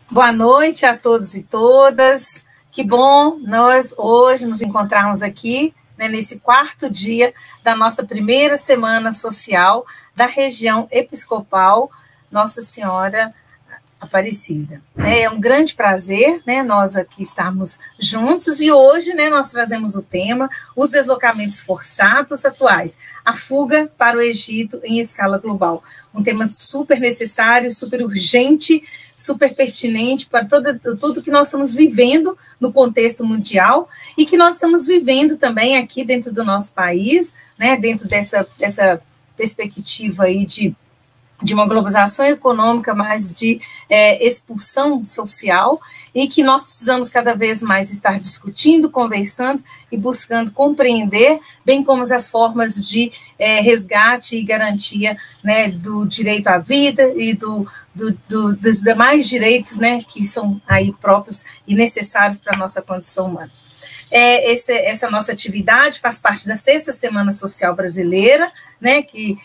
Boa noite a todos e todas. Que bom nós hoje nos encontrarmos aqui, né, nesse quarto dia da nossa primeira semana social da região episcopal Nossa Senhora Aparecida. É um grande prazer, né, nós aqui estarmos juntos e hoje, né, nós trazemos o tema os deslocamentos forçados atuais, a fuga para o Egito em escala global. Um tema super necessário, super urgente, super pertinente para tudo que nós estamos vivendo no contexto mundial e que nós estamos vivendo também aqui dentro do nosso país, né, dentro dessa perspectiva aí de uma globalização econômica, mas de expulsão social, e que nós precisamos cada vez mais estar discutindo, conversando e buscando compreender, bem como as formas de resgate e garantia, né, do direito à vida e dos demais direitos, né, que são aí próprios e necessários para a nossa condição humana. Essa nossa atividade faz parte da 6ª Semana Social Brasileira, né, que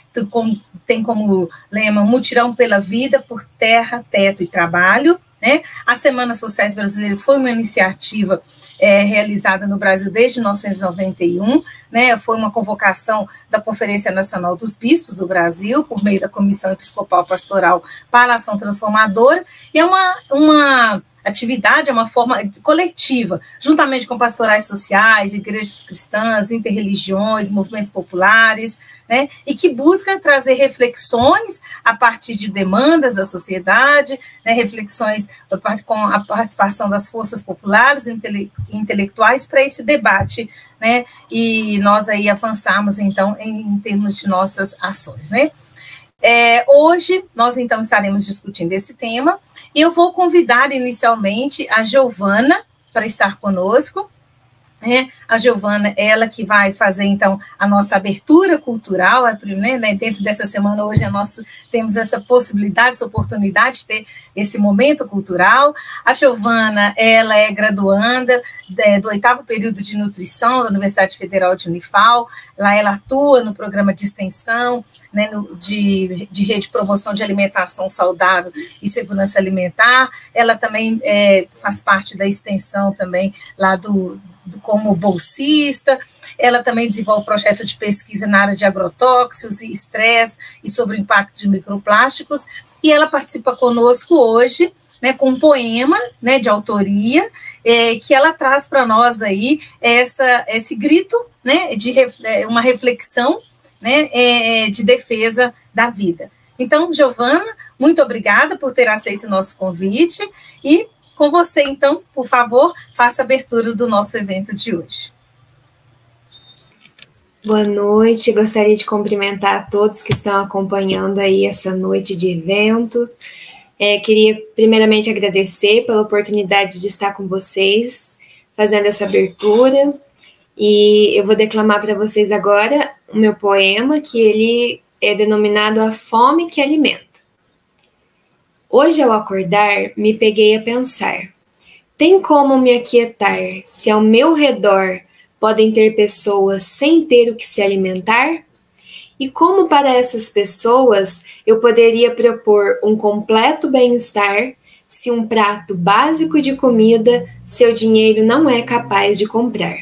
tem como lema Mutirão pela Vida, por Terra, Teto e Trabalho. Né? As Semanas Sociais Brasileiras foi uma iniciativa realizada no Brasil desde 1991, né? Foi uma convocação da Conferência Nacional dos Bispos do Brasil, por meio da Comissão Episcopal Pastoral para a Ação Transformadora, e é uma atividade, é uma forma coletiva, juntamente com pastorais sociais, igrejas cristãs, interreligiões, movimentos populares, né, e que busca trazer reflexões a partir de demandas da sociedade, né, reflexões com a participação das forças populares e intelectuais para esse debate, né, e nós aí avançamos, então, em termos de nossas ações, né. Hoje, nós, então, estaremos discutindo esse tema, e eu vou convidar, inicialmente, a Giovana para estar conosco. A Giovana, ela que vai fazer, então, a nossa abertura cultural, né, dentro dessa semana, hoje, temos essa possibilidade, essa oportunidade de ter esse momento cultural. A Giovana, ela é graduanda do 8º período de nutrição da Universidade Federal de Unifal. Lá ela atua no programa de extensão, né, de rede de promoção de alimentação saudável e segurança alimentar. Ela também faz parte da extensão também lá como bolsista. Ela também desenvolve projeto de pesquisa na área de agrotóxicos e estresse e sobre o impacto de microplásticos, e ela participa conosco hoje, né, com um poema, né, de autoria, que ela traz para nós aí esse grito, né, de uma reflexão, né, de defesa da vida. Então, Giovana, muito obrigada por ter aceito o nosso convite, e com você, então, por favor, faça a abertura do nosso evento de hoje. Boa noite, gostaria de cumprimentar a todos que estão acompanhando aí essa noite de evento. Queria primeiramente agradecer pela oportunidade de estar com vocês, fazendo essa abertura, e eu vou declamar para vocês agora o meu poema, que ele é denominado A Fome que Alimenta. Hoje, ao acordar, me peguei a pensar: tem como me aquietar se ao meu redor podem ter pessoas sem ter o que se alimentar? E como para essas pessoas eu poderia propor um completo bem-estar se um prato básico de comida seu dinheiro não é capaz de comprar?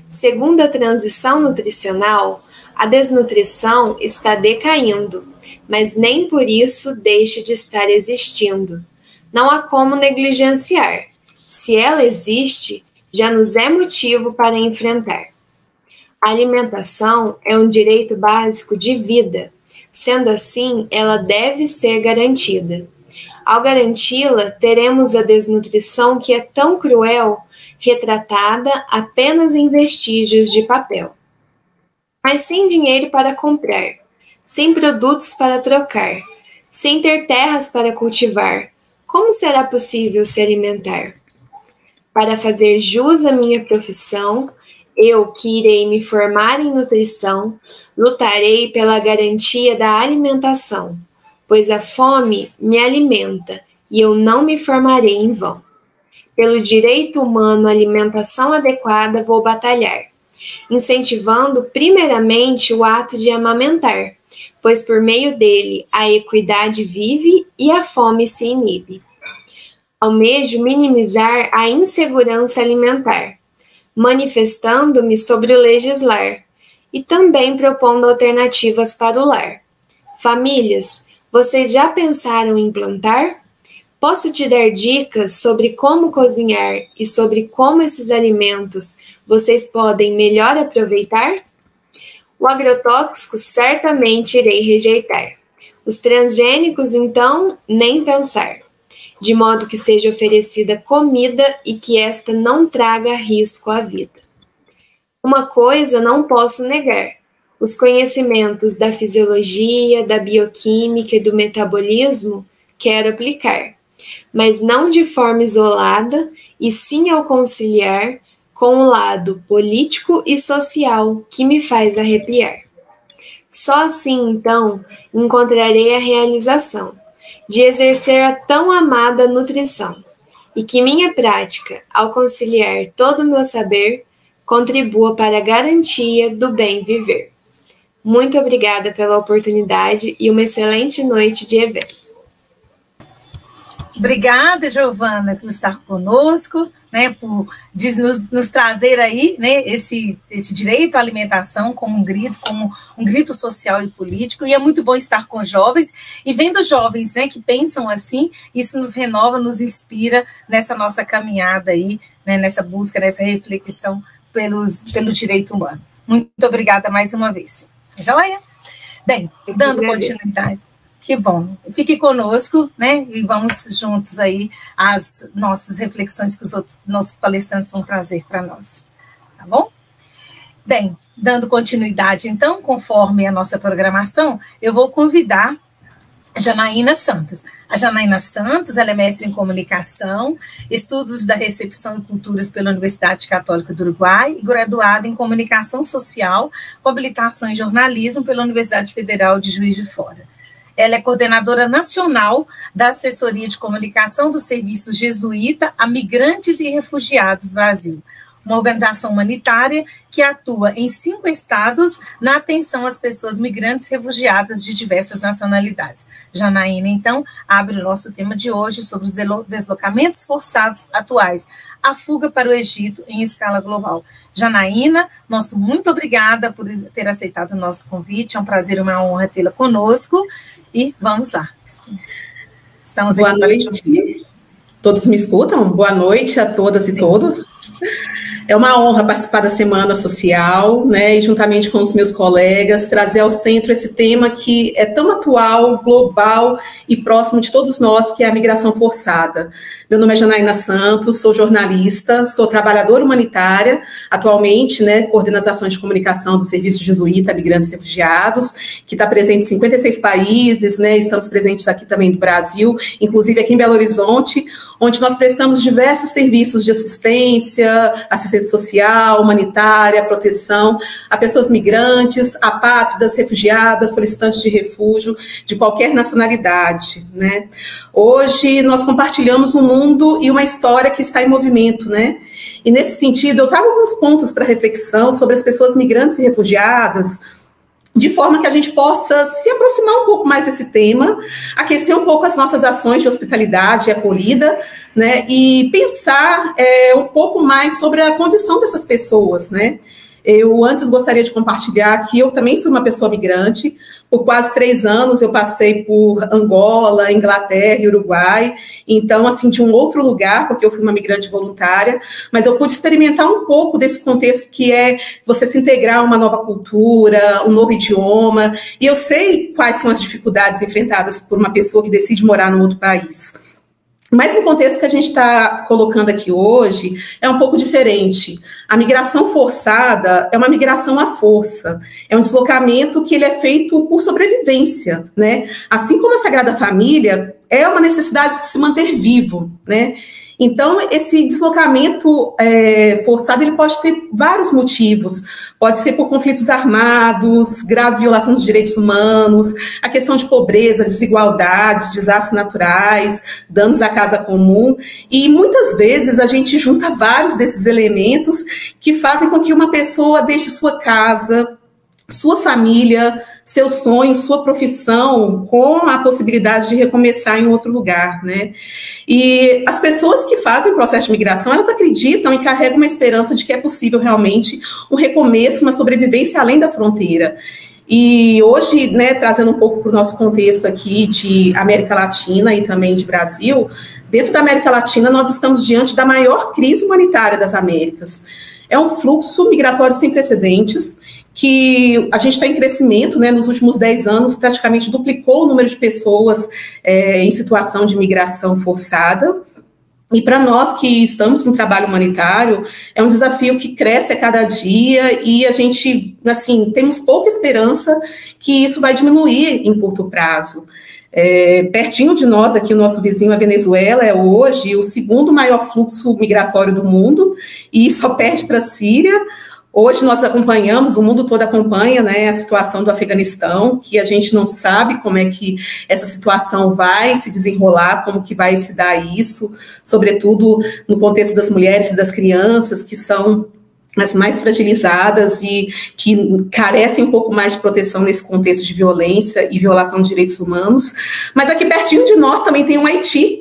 Segundo a transição nutricional, a desnutrição está decaindo, mas nem por isso deixa de estar existindo. Não há como negligenciar. Se ela existe, já nos é motivo para enfrentar. A alimentação é um direito básico de vida. Sendo assim, ela deve ser garantida. Ao garanti-la, teremos a desnutrição que é tão cruel, retratada apenas em vestígios de papel. Mas sem dinheiro para comprar, sem produtos para trocar, sem ter terras para cultivar, como será possível se alimentar? Para fazer jus à minha profissão, eu que irei me formar em nutrição, lutarei pela garantia da alimentação, pois a fome me alimenta e eu não me formarei em vão. Pelo direito humano à alimentação adequada vou batalhar, incentivando primeiramente o ato de amamentar, pois por meio dele a equidade vive e a fome se inibe. Almejo minimizar a insegurança alimentar, manifestando-me sobre o legislar e também propondo alternativas para o lar. Famílias, vocês já pensaram em plantar? Posso te dar dicas sobre como cozinhar e sobre como esses alimentos vocês podem melhor aproveitar? O agrotóxico certamente irei rejeitar. Os transgênicos, então, nem pensar. De modo que seja oferecida comida e que esta não traga risco à vida. Uma coisa não posso negar: os conhecimentos da fisiologia, da bioquímica e do metabolismo quero aplicar, mas não de forma isolada, e sim ao conciliar com o lado político e social que me faz arrepiar. Só assim, então, encontrarei a realização de exercer a tão amada nutrição, e que minha prática, ao conciliar todo o meu saber, contribua para a garantia do bem viver. Muito obrigada pela oportunidade e uma excelente noite de eventos. Obrigada, Giovana, por estar conosco, né, por nos trazer aí, né, esse direito à alimentação como um grito social e político. E é muito bom estar com jovens e vendo jovens, né, que pensam assim. Isso nos renova, nos inspira nessa nossa caminhada aí, né, nessa busca, nessa reflexão pelo direito humano. Muito obrigada mais uma vez. Joia? Bem, dando continuidade. Que bom. Fique conosco, né? E vamos juntos aí às nossas reflexões que os nossos palestrantes vão trazer para nós. Tá bom? Bem, dando continuidade, então, conforme a nossa programação, eu vou convidar a Janaína Santos. A Janaína Santos, ela é mestre em comunicação, estudos da recepção e culturas pela Universidade Católica do Uruguai e graduada em comunicação social, com habilitação em jornalismo pela Universidade Federal de Juiz de Fora. Ela é coordenadora nacional da Assessoria de Comunicação do Serviço Jesuíta a Migrantes e Refugiados Brasil, uma organização humanitária que atua em 5 estados na atenção às pessoas migrantes e refugiadas de diversas nacionalidades. Janaína, então, abre o nosso tema de hoje sobre os deslocamentos forçados atuais, a fuga para o Egito em escala global. Janaína, nosso muito obrigada por ter aceitado o nosso convite, é um prazer e uma honra tê-la conosco, e vamos lá. Estamos Boa noite. Todos me escutam? Boa noite a todas e todos. É uma honra participar da Semana Social, né, e juntamente com os meus colegas, trazer ao centro esse tema que é tão atual, global e próximo de todos nós, que é a migração forçada. Meu nome é Janaína Santos, sou jornalista, sou trabalhadora humanitária, atualmente, né, coordeno as ações de comunicação do Serviço Jesuíta a Migrantes e Refugiados, que está presente em 56 países, né, estamos presentes aqui também do Brasil, inclusive aqui em Belo Horizonte, onde nós prestamos diversos serviços de assistência social, humanitária, proteção a pessoas migrantes, apátridas, refugiadas, solicitantes de refúgio, de qualquer nacionalidade, né? Hoje nós compartilhamos um mundo e uma história que está em movimento, né? E nesse sentido eu trago alguns pontos para reflexão sobre as pessoas migrantes e refugiadas, de forma que a gente possa se aproximar um pouco mais desse tema, aquecer um pouco as nossas ações de hospitalidade e acolhida, né, e pensar um pouco mais sobre a condição dessas pessoas, né. Eu antes gostaria de compartilhar que eu também fui uma pessoa migrante. Por quase 3 anos eu passei por Angola, Inglaterra e Uruguai, então assim de um outro lugar, porque eu fui uma migrante voluntária, mas eu pude experimentar um pouco desse contexto que é você se integrar a uma nova cultura, um novo idioma, e eu sei quais são as dificuldades enfrentadas por uma pessoa que decide morar num outro país. Mas no contexto que a gente está colocando aqui hoje, é um pouco diferente. A migração forçada é uma migração à força, é um deslocamento que ele é feito por sobrevivência, né? Assim como a Sagrada Família, é uma necessidade de se manter vivo, né? Então, esse deslocamento forçado, ele pode ter vários motivos. Pode ser por conflitos armados, grave violação dos direitos humanos, a questão de pobreza, desigualdade, desastres naturais, danos à casa comum. E muitas vezes a gente junta vários desses elementos que fazem com que uma pessoa deixe sua casa, sua família, seus sonhos, sua profissão, com a possibilidade de recomeçar em outro lugar, né? E as pessoas que fazem o processo de migração, elas acreditam e carregam uma esperança de que é possível realmente um recomeço, uma sobrevivência além da fronteira. E hoje, né, trazendo um pouco para o nosso contexto aqui de América Latina e também de Brasil, dentro da América Latina nós estamos diante da maior crise humanitária das Américas. É um fluxo migratório sem precedentes, que a gente está em crescimento, né, nos últimos 10 anos, praticamente duplicou o número de pessoas em situação de migração forçada. E para nós que estamos no trabalho humanitário, é um desafio que cresce a cada dia e a gente, assim, temos pouca esperança que isso vai diminuir em curto prazo. Pertinho de nós, aqui o nosso vizinho, a Venezuela, é hoje o segundo maior fluxo migratório do mundo e só perde para a Síria. Hoje nós acompanhamos, o mundo todo acompanha, né, a situação do Afeganistão, que a gente não sabe como é que essa situação vai se desenrolar, como que vai se dar isso, sobretudo no contexto das mulheres e das crianças, que são as mais fragilizadas e que carecem um pouco mais de proteção nesse contexto de violência e violação de direitos humanos. Mas aqui pertinho de nós também tem o Haiti,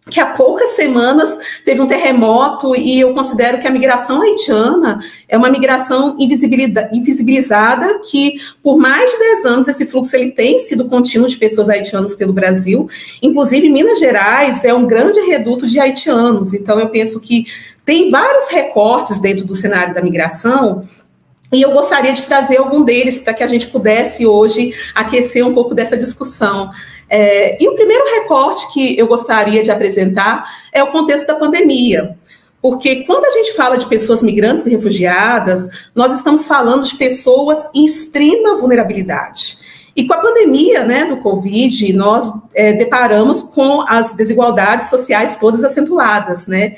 que há poucas semanas teve um terremoto, e eu considero que a migração haitiana é uma migração invisibilizada, que por mais de 10 anos esse fluxo ele tem sido contínuo de pessoas haitianas pelo Brasil. Inclusive, Minas Gerais é um grande reduto de haitianos, então eu penso que tem vários recortes dentro do cenário da migração, e eu gostaria de trazer algum deles para que a gente pudesse hoje aquecer um pouco dessa discussão. E o primeiro recorte que eu gostaria de apresentar é o contexto da pandemia. Porque quando a gente fala de pessoas migrantes e refugiadas, nós estamos falando de pessoas em extrema vulnerabilidade. E com a pandemia, né, do Covid, nós deparamos com as desigualdades sociais todas acentuadas, né?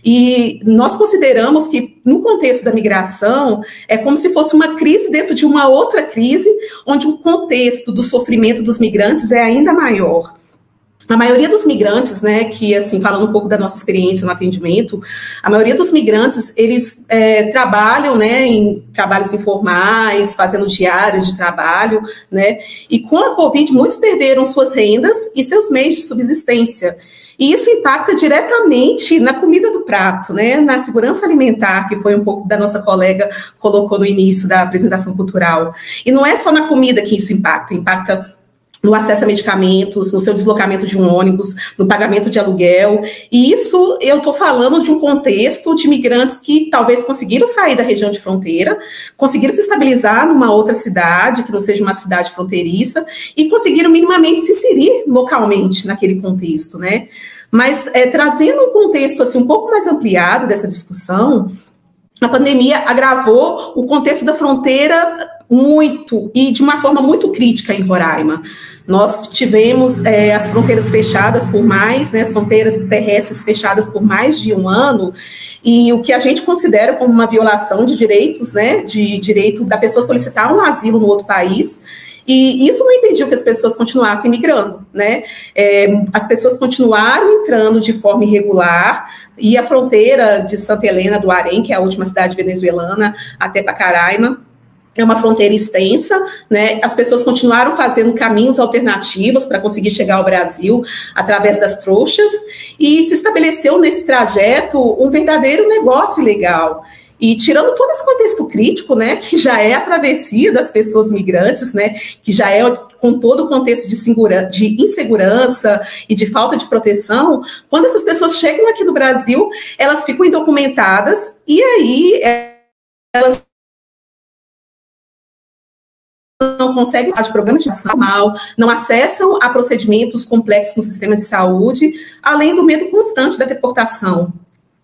E nós consideramos que, no contexto da migração, é como se fosse uma crise dentro de uma outra crise, onde o contexto do sofrimento dos migrantes é ainda maior. A maioria dos migrantes, né, que, assim, falando um pouco da nossa experiência no atendimento, a maioria dos migrantes, eles trabalham, né, em trabalhos informais, fazendo diárias de trabalho, né, e com a Covid, muitos perderam suas rendas e seus meios de subsistência. E isso impacta diretamente na comida do prato, né, na segurança alimentar, que foi um pouco da nossa colega colocou no início da apresentação cultural. E não é só na comida que isso impacta no acesso a medicamentos, no seu deslocamento de um ônibus, no pagamento de aluguel. E isso eu estou falando de um contexto de migrantes que talvez conseguiram sair da região de fronteira, conseguiram se estabilizar numa outra cidade, que não seja uma cidade fronteiriça, e conseguiram minimamente se inserir localmente naquele contexto, né? Mas trazendo um contexto assim, um pouco mais ampliado dessa discussão, a pandemia agravou o contexto da fronteira muito, e de uma forma muito crítica em Roraima. Nós tivemos as fronteiras fechadas por mais, né, as fronteiras terrestres fechadas por mais de um ano, e o que a gente considera como uma violação de direitos, né, de direito da pessoa solicitar um asilo no outro país. E isso não impediu que as pessoas continuassem migrando, né? As pessoas continuaram entrando de forma irregular, e a fronteira de Santa Helena do Harém, que é a última cidade venezuelana, até Pacaraima, é uma fronteira extensa, né? As pessoas continuaram fazendo caminhos alternativos para conseguir chegar ao Brasil através das trouxas, e se estabeleceu nesse trajeto um verdadeiro negócio ilegal. E tirando todo esse contexto crítico, né, que já é a travessia das pessoas migrantes, né, que já é com todo o contexto de insegurança e de falta de proteção, quando essas pessoas chegam aqui no Brasil, elas ficam indocumentadas, e aí elas não conseguem fazer programas de saúde, não acessam a procedimentos complexos no sistema de saúde, além do medo constante da deportação.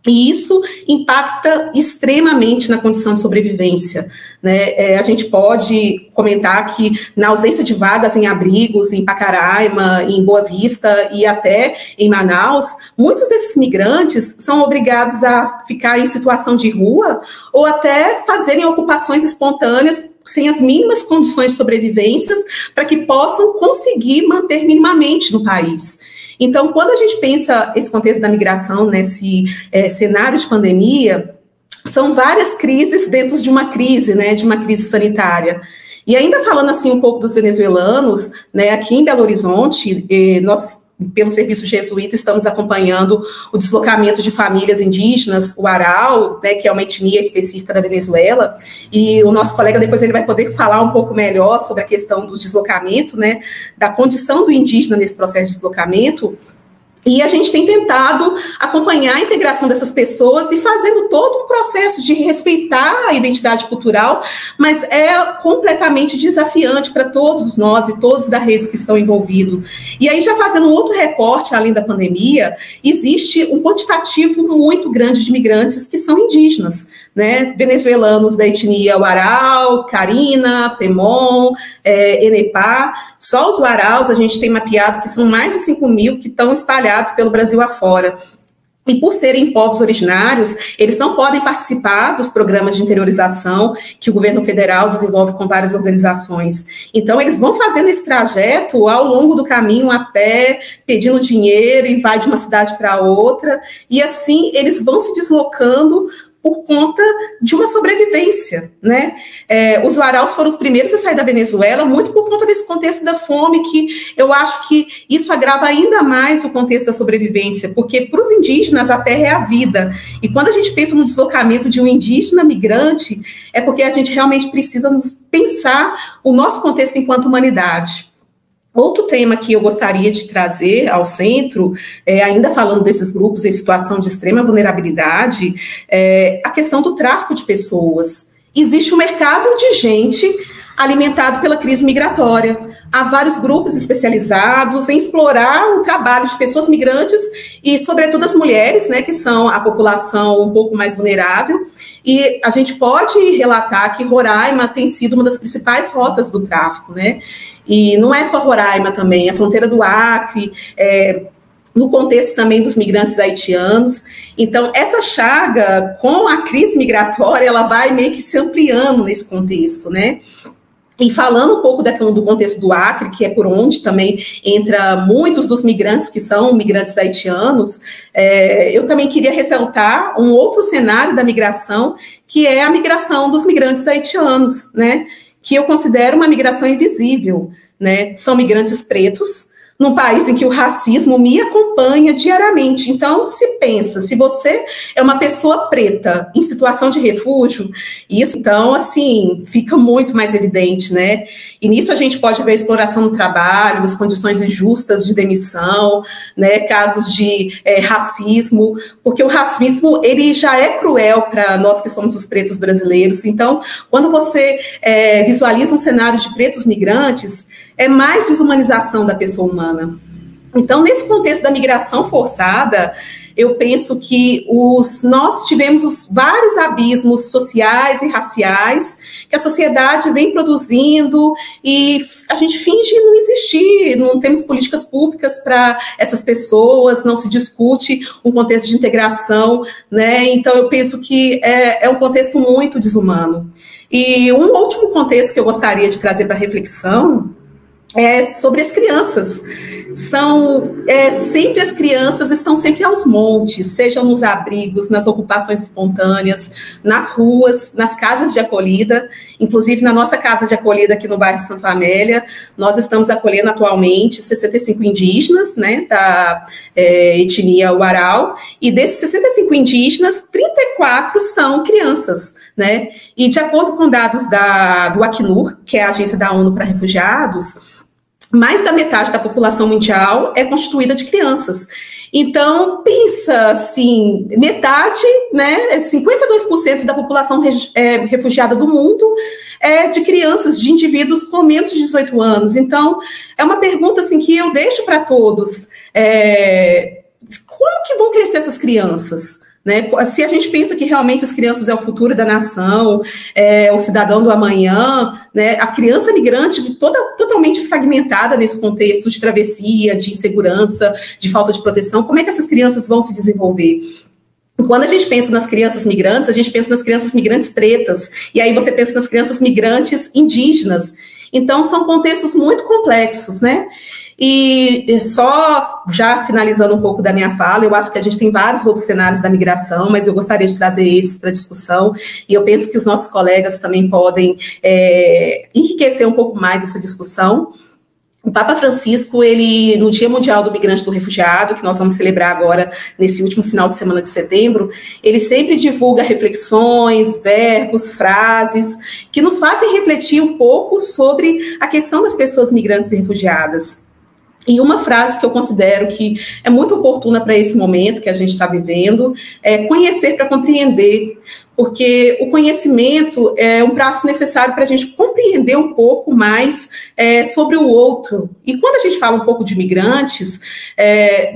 E isso impacta extremamente na condição de sobrevivência, né? A gente pode comentar que, na ausência de vagas em abrigos, em Pacaraima, em Boa Vista e até em Manaus, muitos desses migrantes são obrigados a ficar em situação de rua ou até fazerem ocupações espontâneas sem as mínimas condições de sobrevivência para que possam conseguir manter minimamente no país. Então, quando a gente pensa esse contexto da migração nesse cenário de pandemia, são várias crises dentro de uma crise, né, de uma crise sanitária. E ainda falando assim um pouco dos venezuelanos, né, aqui em Belo Horizonte, nós, pelo Serviço Jesuíta, estamos acompanhando o deslocamento de famílias indígenas, o Aral, né, que é uma etnia específica da Venezuela, e o nosso colega depois ele vai poder falar um pouco melhor sobre a questão do deslocamento, né, da condição do indígena nesse processo de deslocamento. E a gente tem tentado acompanhar a integração dessas pessoas e fazendo todo um processo de respeitar a identidade cultural, mas é completamente desafiante para todos nós e todos da rede que estão envolvidos. E aí, já fazendo um outro recorte, além da pandemia, existe um quantitativo muito grande de migrantes que são indígenas, né? Venezuelanos da etnia Warao, Carina, Pemon, Enepá. Só os Waraus a gente tem mapeado que são mais de 5 mil que estão espalhados pelo Brasil afora. E por serem povos originários, eles não podem participar dos programas de interiorização que o governo federal desenvolve com várias organizações. Então, eles vão fazendo esse trajeto ao longo do caminho a pé, pedindo dinheiro e vai de uma cidade para outra. E assim, eles vão se deslocando por conta de uma sobrevivência, né? Os Waraus foram os primeiros a sair da Venezuela, muito por conta desse contexto da fome, que eu acho que isso agrava ainda mais o contexto da sobrevivência, porque para os indígenas a terra é a vida, e quando a gente pensa no deslocamento de um indígena migrante, é porque a gente realmente precisa nos pensar o nosso contexto enquanto humanidade. Outro tema que eu gostaria de trazer ao centro, ainda falando desses grupos em situação de extrema vulnerabilidade, é a questão do tráfico de pessoas. Existe um mercado de gente alimentado pela crise migratória. Há vários grupos especializados em explorar o trabalho de pessoas migrantes e, sobretudo, as mulheres, né, que são a população um pouco mais vulnerável. E a gente pode relatar que Roraima tem sido uma das principais rotas do tráfico, né? E não é só Roraima também, a fronteira do Acre, no contexto também dos migrantes haitianos. Então, essa chaga, com a crise migratória, ela vai meio que se ampliando nesse contexto, né? E falando um pouco do contexto do Acre, que é por onde também entra muitos dos migrantes que são migrantes haitianos, eu também queria ressaltar um outro cenário da migração, que é a migração dos migrantes haitianos, né? Que eu considero uma migração invisível, né? São migrantes pretos, num país em que o racismo me acompanha diariamente. Então, se pensa, se você é uma pessoa preta em situação de refúgio, isso, então, assim, fica muito mais evidente, né? E nisso a gente pode ver a exploração no trabalho, as condições injustas de demissão, né? Casos de racismo, porque o racismo, ele já é cruel para nós que somos os pretos brasileiros. Então, quando você visualiza um cenário de pretos migrantes, é mais desumanização da pessoa humana. Então, nesse contexto da migração forçada, eu penso que nós tivemos vários abismos sociais e raciais que a sociedade vem produzindo e a gente finge não existir, não temos políticas públicas para essas pessoas, não se discute um contexto de integração, né? Então, eu penso que é um contexto muito desumano. E um último contexto que eu gostaria de trazer para reflexão é sobre as crianças. Sempre as crianças estão sempre aos montes, sejam nos abrigos, nas ocupações espontâneas, nas ruas, nas casas de acolhida. Inclusive, na nossa casa de acolhida aqui no bairro Santa Amélia, nós estamos acolhendo atualmente 65 indígenas, né, da etnia Warao, e desses 65 indígenas, 34 são crianças, né? E de acordo com dados do Acnur, que é a agência da ONU para refugiados, mais da metade da população mundial é constituída de crianças. Então, pensa assim, metade, né, 52% da população refugiada do mundo é de crianças, de indivíduos com menos de 18 anos. Então, é uma pergunta assim, que eu deixo para todos. Como que vão crescer essas crianças? Né? Se a gente pensa que realmente as crianças é o futuro da nação, o cidadão do amanhã, né? A criança migrante totalmente fragmentada nesse contexto de travessia, de insegurança, de falta de proteção, como é que essas crianças vão se desenvolver? Quando a gente pensa nas crianças migrantes, a gente pensa nas crianças migrantes pretas, e aí você pensa nas crianças migrantes indígenas. Então, são contextos muito complexos, né? E só já finalizando um pouco da minha fala, eu acho que a gente tem vários outros cenários da migração, mas eu gostaria de trazer esses para discussão, e eu penso que os nossos colegas também podem enriquecer um pouco mais essa discussão. O Papa Francisco, ele, no Dia Mundial do Migrante e do Refugiado, que nós vamos celebrar agora nesse último final de semana de setembro, ele sempre divulga reflexões, verbos, frases, que nos fazem refletir um pouco sobre a questão das pessoas migrantes e refugiadas. E uma frase que eu considero que é muito oportuna para esse momento que a gente está vivendo é conhecer para compreender, porque o conhecimento é um passo necessário para a gente compreender um pouco mais sobre o outro. E quando a gente fala um pouco de migrantes,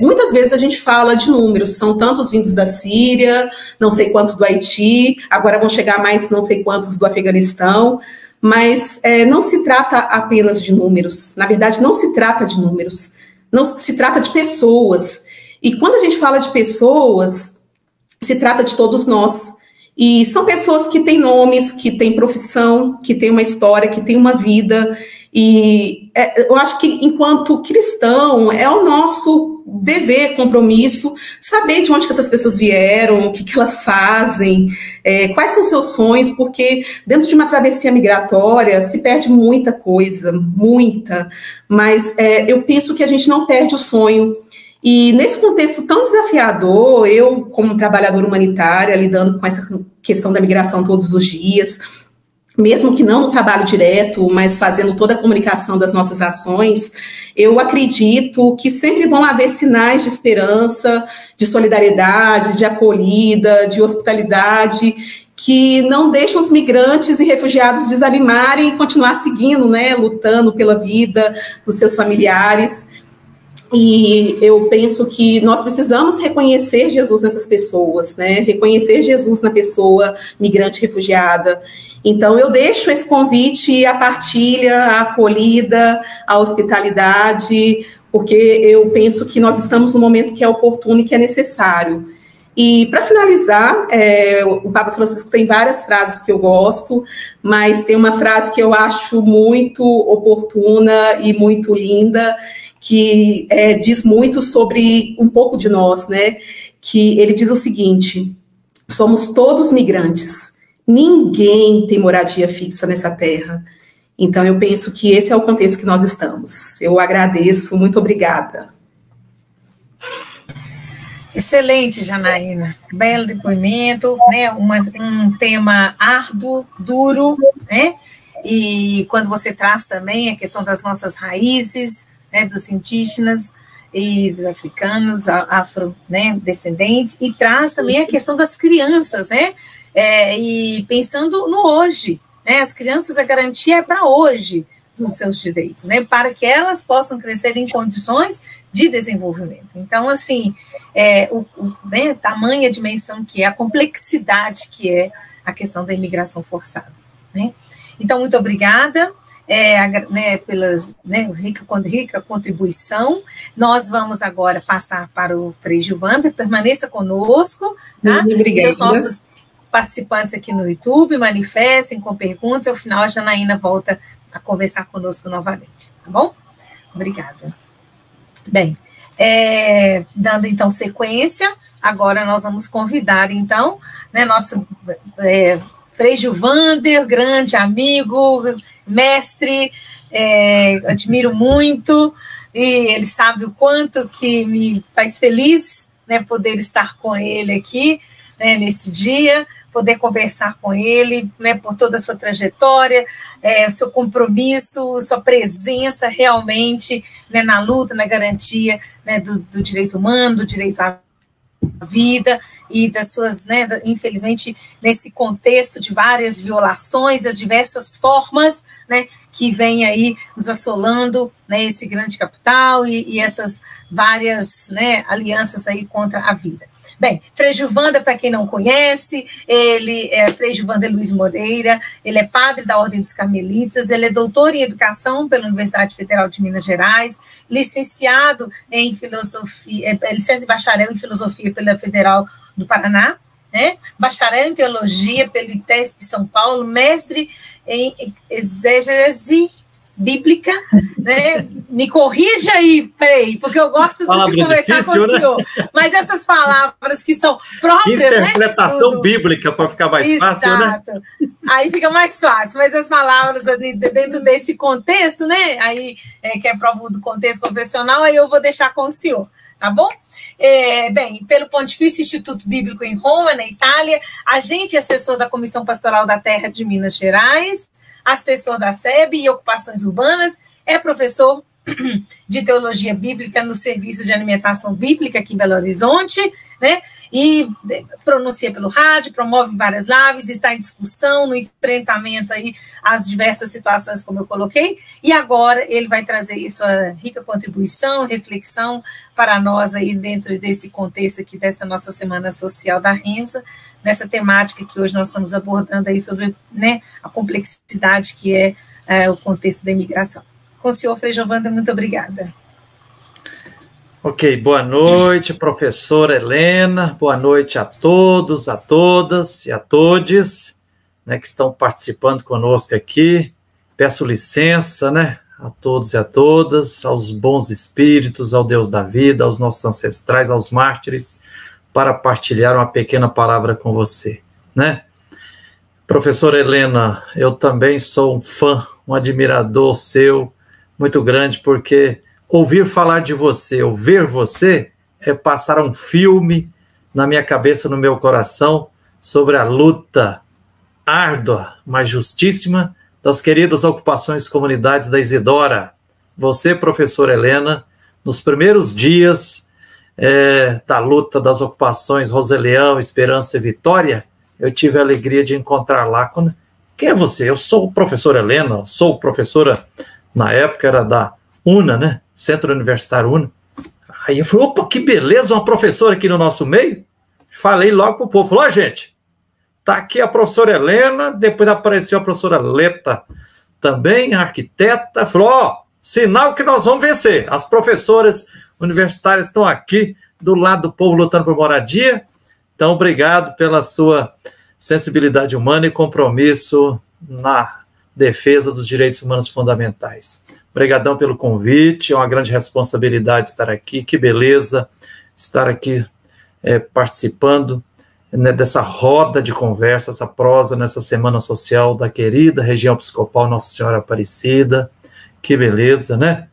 muitas vezes a gente fala de números, são tantos vindos da Síria, não sei quantos do Haiti, agora vão chegar mais não sei quantos do Afeganistão, mas não se trata apenas de números, na verdade não se trata de números, não se trata de pessoas. E quando a gente fala de pessoas, se trata de todos nós. E são pessoas que têm nomes, que têm profissão, que têm uma história, que têm uma vida. E eu acho que, enquanto cristão, é o nosso dever, compromisso, saber de onde que essas pessoas vieram, o que elas fazem, quais são seus sonhos, porque dentro de uma travessia migratória se perde muita coisa, muita, mas eu penso que a gente não perde o sonho. E nesse contexto tão desafiador, eu, como trabalhadora humanitária, lidando com essa questão da migração todos os dias, mesmo que não no trabalho direto, mas fazendo toda a comunicação das nossas ações, eu acredito que sempre vão haver sinais de esperança, de solidariedade, de acolhida, de hospitalidade, que não deixam os migrantes e refugiados desanimarem e continuar seguindo, né, lutando pela vida dos seus familiares. E eu penso que nós precisamos reconhecer Jesus nessas pessoas, né? Reconhecer Jesus na pessoa migrante refugiada. Então, eu deixo esse convite à partilha, à acolhida, à hospitalidade, porque eu penso que nós estamos no momento que é oportuno e que é necessário. E, para finalizar, o Papa Francisco tem várias frases que eu gosto, mas tem uma frase que eu acho muito oportuna e muito linda, que diz muito sobre um pouco de nós, né? Que ele diz o seguinte: somos todos migrantes, ninguém tem moradia fixa nessa terra. Então, eu penso que esse é o contexto que nós estamos. Eu agradeço, muito obrigada. Excelente, Janaína. Belo depoimento, né? Um tema árduo, duro, né? E quando você traz também a questão das nossas raízes, né, dos indígenas e dos africanos, afro, né, descendentes, e traz também a questão das crianças, né, e pensando no hoje, né, as crianças, a garantia é para hoje dos seus direitos, né, para que elas possam crescer em condições de desenvolvimento. Então, assim, né, tamanha dimensão que é, a complexidade que é a questão da imigração forçada, né. Então, muito obrigada. Né, pelas rica contribuição. Nós vamos agora passar para o Frei Gilvander, permaneça conosco, tá? Obrigada. E os nossos participantes aqui no YouTube manifestem com perguntas, ao final a Janaína volta a conversar conosco novamente, tá bom? Obrigada. Bem, dando então sequência, agora nós vamos convidar então, né, nosso Frei Gilvander, grande amigo, mestre, admiro muito, e ele sabe o quanto que me faz feliz, né, poder estar com ele aqui, né, nesse dia, poder conversar com ele, né, por toda a sua trajetória, o seu compromisso, sua presença realmente, né, na luta, na garantia, né, do direito humano, do direito à vida e das suas, né, infelizmente, nesse contexto de várias violações, das diversas formas, né, que vem aí nos assolando, né, esse grande capital e essas várias, né, alianças aí contra a vida. Bem, Frei Gilvander, para quem não conhece, ele é Frei Gilvander Luiz Moreira, ele é padre da Ordem dos Carmelitas, ele é doutor em Educação pela Universidade Federal de Minas Gerais, licenciado em Filosofia, licenciado e bacharel em Filosofia pela Federal do Paraná, né? Bacharel em Teologia pela ITESP São Paulo, mestre em Exégese bíblica, né? Me corrija aí, Frei, porque eu gosto de conversar difícil, com o senhor. Né? Mas essas palavras que são próprias, interpretação, né? Bíblica, para ficar mais fácil, né? Aí fica mais fácil, mas as palavras ali dentro desse contexto, né? Aí, que é prova do contexto confessional, aí eu vou deixar com o senhor, tá bom? Bem, pelo Pontifício Instituto Bíblico em Roma, na Itália, agente e assessor da Comissão Pastoral da Terra de Minas Gerais, assessor da SEB e Ocupações Urbanas, é professor de Teologia Bíblica no Serviço de Alimentação Bíblica aqui em Belo Horizonte, né? E pronuncia pelo rádio, promove várias lives, está em discussão, no enfrentamento aí às diversas situações, como eu coloquei, e agora ele vai trazer sua rica contribuição, reflexão para nós aí dentro desse contexto aqui dessa nossa Semana Social da Renza, nessa temática que hoje nós estamos abordando aí sobre, né, a complexidade que é o contexto da imigração. Com o senhor, Frei Giovanda, muito obrigada. Ok, boa noite, professora Helena, boa noite a todos, a todas e a todes, né, que estão participando conosco aqui. Peço licença, né, a todos e a todas, aos bons espíritos, ao Deus da vida, aos nossos ancestrais, aos mártires, para partilhar uma pequena palavra com você, né? Professora Helena, eu também sou um fã, um admirador seu, muito grande, porque ouvir falar de você, ou ver você, é passar um filme na minha cabeça, no meu coração, sobre a luta árdua, mas justíssima, das queridas ocupações comunidades da Isidora. Você, professora Helena, nos primeiros dias da luta das ocupações Roseleão, Esperança e Vitória, eu tive a alegria de encontrar lá. Quem é você? Eu sou professora Helena, sou professora, na época era da UNA, né? Centro Universitário UNA. Aí eu falei, opa, que beleza, uma professora aqui no nosso meio. Falei logo pro povo, falou, gente, tá aqui a professora Helena, depois apareceu a professora Leta também, arquiteta, falou, sinal que nós vamos vencer. As professoras universitárias estão aqui do lado do povo lutando por moradia. Então, obrigado pela sua sensibilidade humana e compromisso na defesa dos direitos humanos fundamentais. Obrigadão pelo convite, é uma grande responsabilidade estar aqui, que beleza estar aqui participando, né, dessa roda de conversa, essa prosa nessa Semana Social da querida região episcopal Nossa Senhora Aparecida, que beleza, né?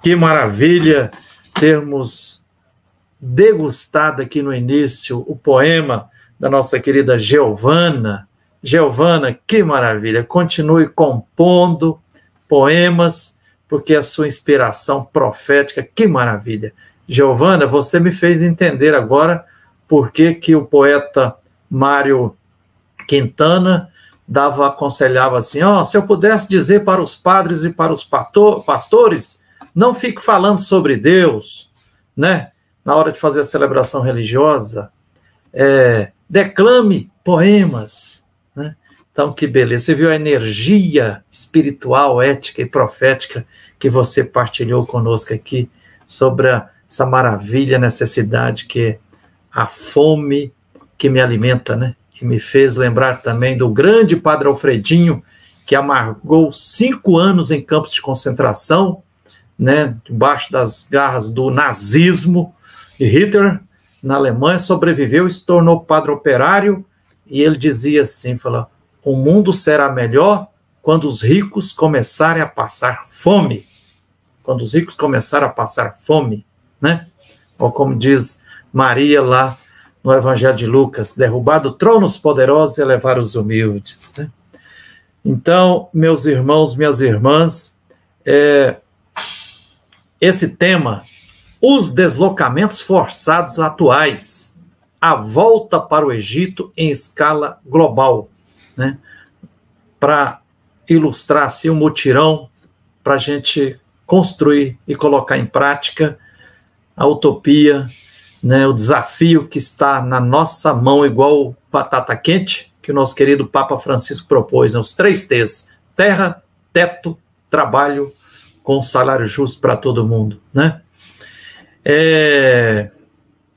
Que maravilha termos degustado aqui no início o poema da nossa querida Giovana. Giovana, que maravilha, continue compondo poemas, porque a sua inspiração profética, que maravilha. Giovana, você me fez entender agora por que o poeta Mário Quintana aconselhava assim, se eu pudesse dizer para os padres e para os pastores, não fique falando sobre Deus, né? Na hora de fazer a celebração religiosa, declame poemas, né? Então, que beleza. Você viu a energia espiritual, ética e profética que você partilhou conosco aqui sobre essa maravilha, necessidade que é a fome que me alimenta, né? E me fez lembrar também do grande Padre Alfredinho, que amargou 5 anos em campos de concentração, né? Debaixo das garras do nazismo, e Hitler, na Alemanha, sobreviveu e se tornou padre operário, e ele dizia assim, falou, o mundo será melhor quando os ricos começarem a passar fome. Quando os ricos começarem a passar fome, né? Ou como diz Maria lá no Evangelho de Lucas, derrubar do trono os poderosos e elevar os humildes, né? Então, meus irmãos, minhas irmãs, esse tema, os deslocamentos forçados atuais, a volta para o Egito em escala global, né? Para ilustrar assim, um mutirão, para a gente construir e colocar em prática a utopia, né, o desafio que está na nossa mão, igual batata quente, que o nosso querido Papa Francisco propôs, né, os 3 T's, terra, teto, trabalho, com salário justo para todo mundo, né?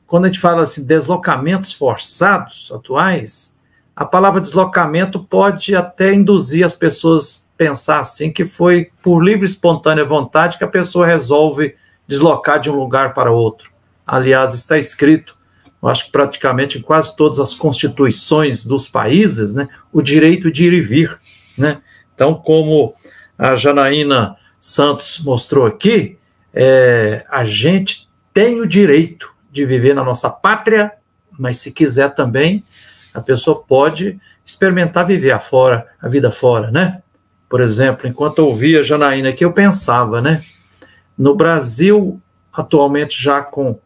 Quando a gente fala assim, deslocamentos forçados atuais, a palavra deslocamento pode até induzir as pessoas pensar assim que foi por livre e espontânea vontade que a pessoa resolve deslocar de um lugar para outro. Aliás, está escrito, eu acho que praticamente em quase todas as constituições dos países, né, o direito de ir e vir, né? Então, como a Janaína Santos mostrou aqui, a gente tem o direito de viver na nossa pátria, mas se quiser também, a pessoa pode experimentar viver a vida fora, né? Por exemplo, enquanto eu ouvia a Janaína aqui, eu pensava, né? No Brasil, atualmente já com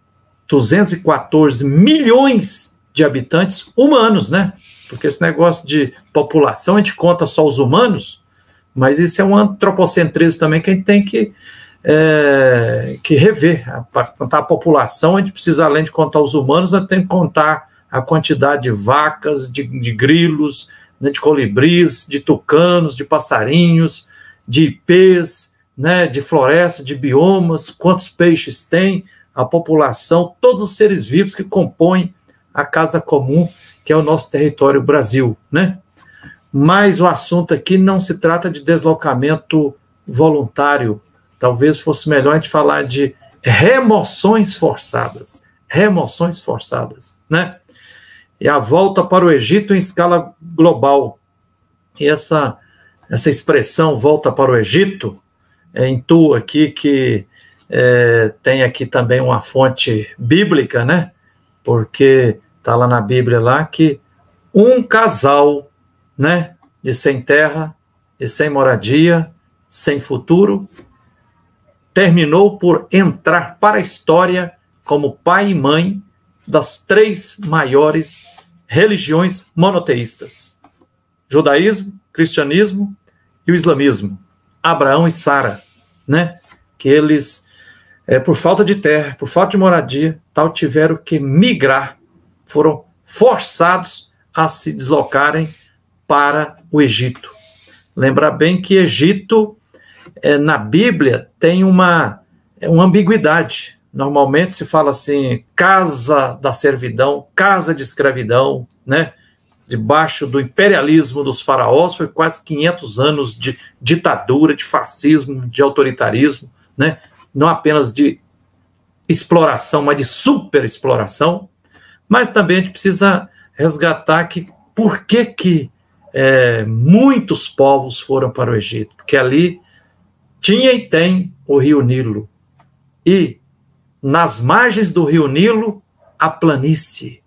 214 milhões de habitantes humanos, né? Porque esse negócio de população, a gente conta só os humanos, mas isso é um antropocentrismo também que a gente tem que rever. Para contar a população, a gente precisa, além de contar os humanos, a gente tem que contar a quantidade de vacas, de grilos, né, de colibris, de tucanos, de passarinhos, de ipês, né, de floresta, de biomas, quantos peixes tem, a população, todos os seres vivos que compõem a casa comum, que é o nosso território Brasil, né? Mas o assunto aqui não se trata de deslocamento voluntário, talvez fosse melhor a gente falar de remoções forçadas, né? E a volta para o Egito em escala global. E essa expressão, volta para o Egito, intuo aqui que tem aqui também uma fonte bíblica, né? Porque está lá na Bíblia lá que um casal, né, de sem terra, de sem moradia, sem futuro, terminou por entrar para a história como pai e mãe das 3 maiores religiões monoteístas: judaísmo, cristianismo e o islamismo. Abraão e Sara, né? Que eles, por falta de terra, por falta de moradia, tal, tiveram que migrar, foram forçados a se deslocarem para o Egito. Lembrar bem que Egito, na Bíblia, tem uma ambiguidade. Normalmente se fala assim, casa da servidão, casa de escravidão, né? Debaixo do imperialismo dos faraós, foi quase 500 anos de ditadura, de fascismo, de autoritarismo, né? Não apenas de exploração, mas de superexploração. Mas também a gente precisa resgatar que por que muitos povos foram para o Egito? Porque ali tinha e tem o rio Nilo. E nas margens do rio Nilo, a planície,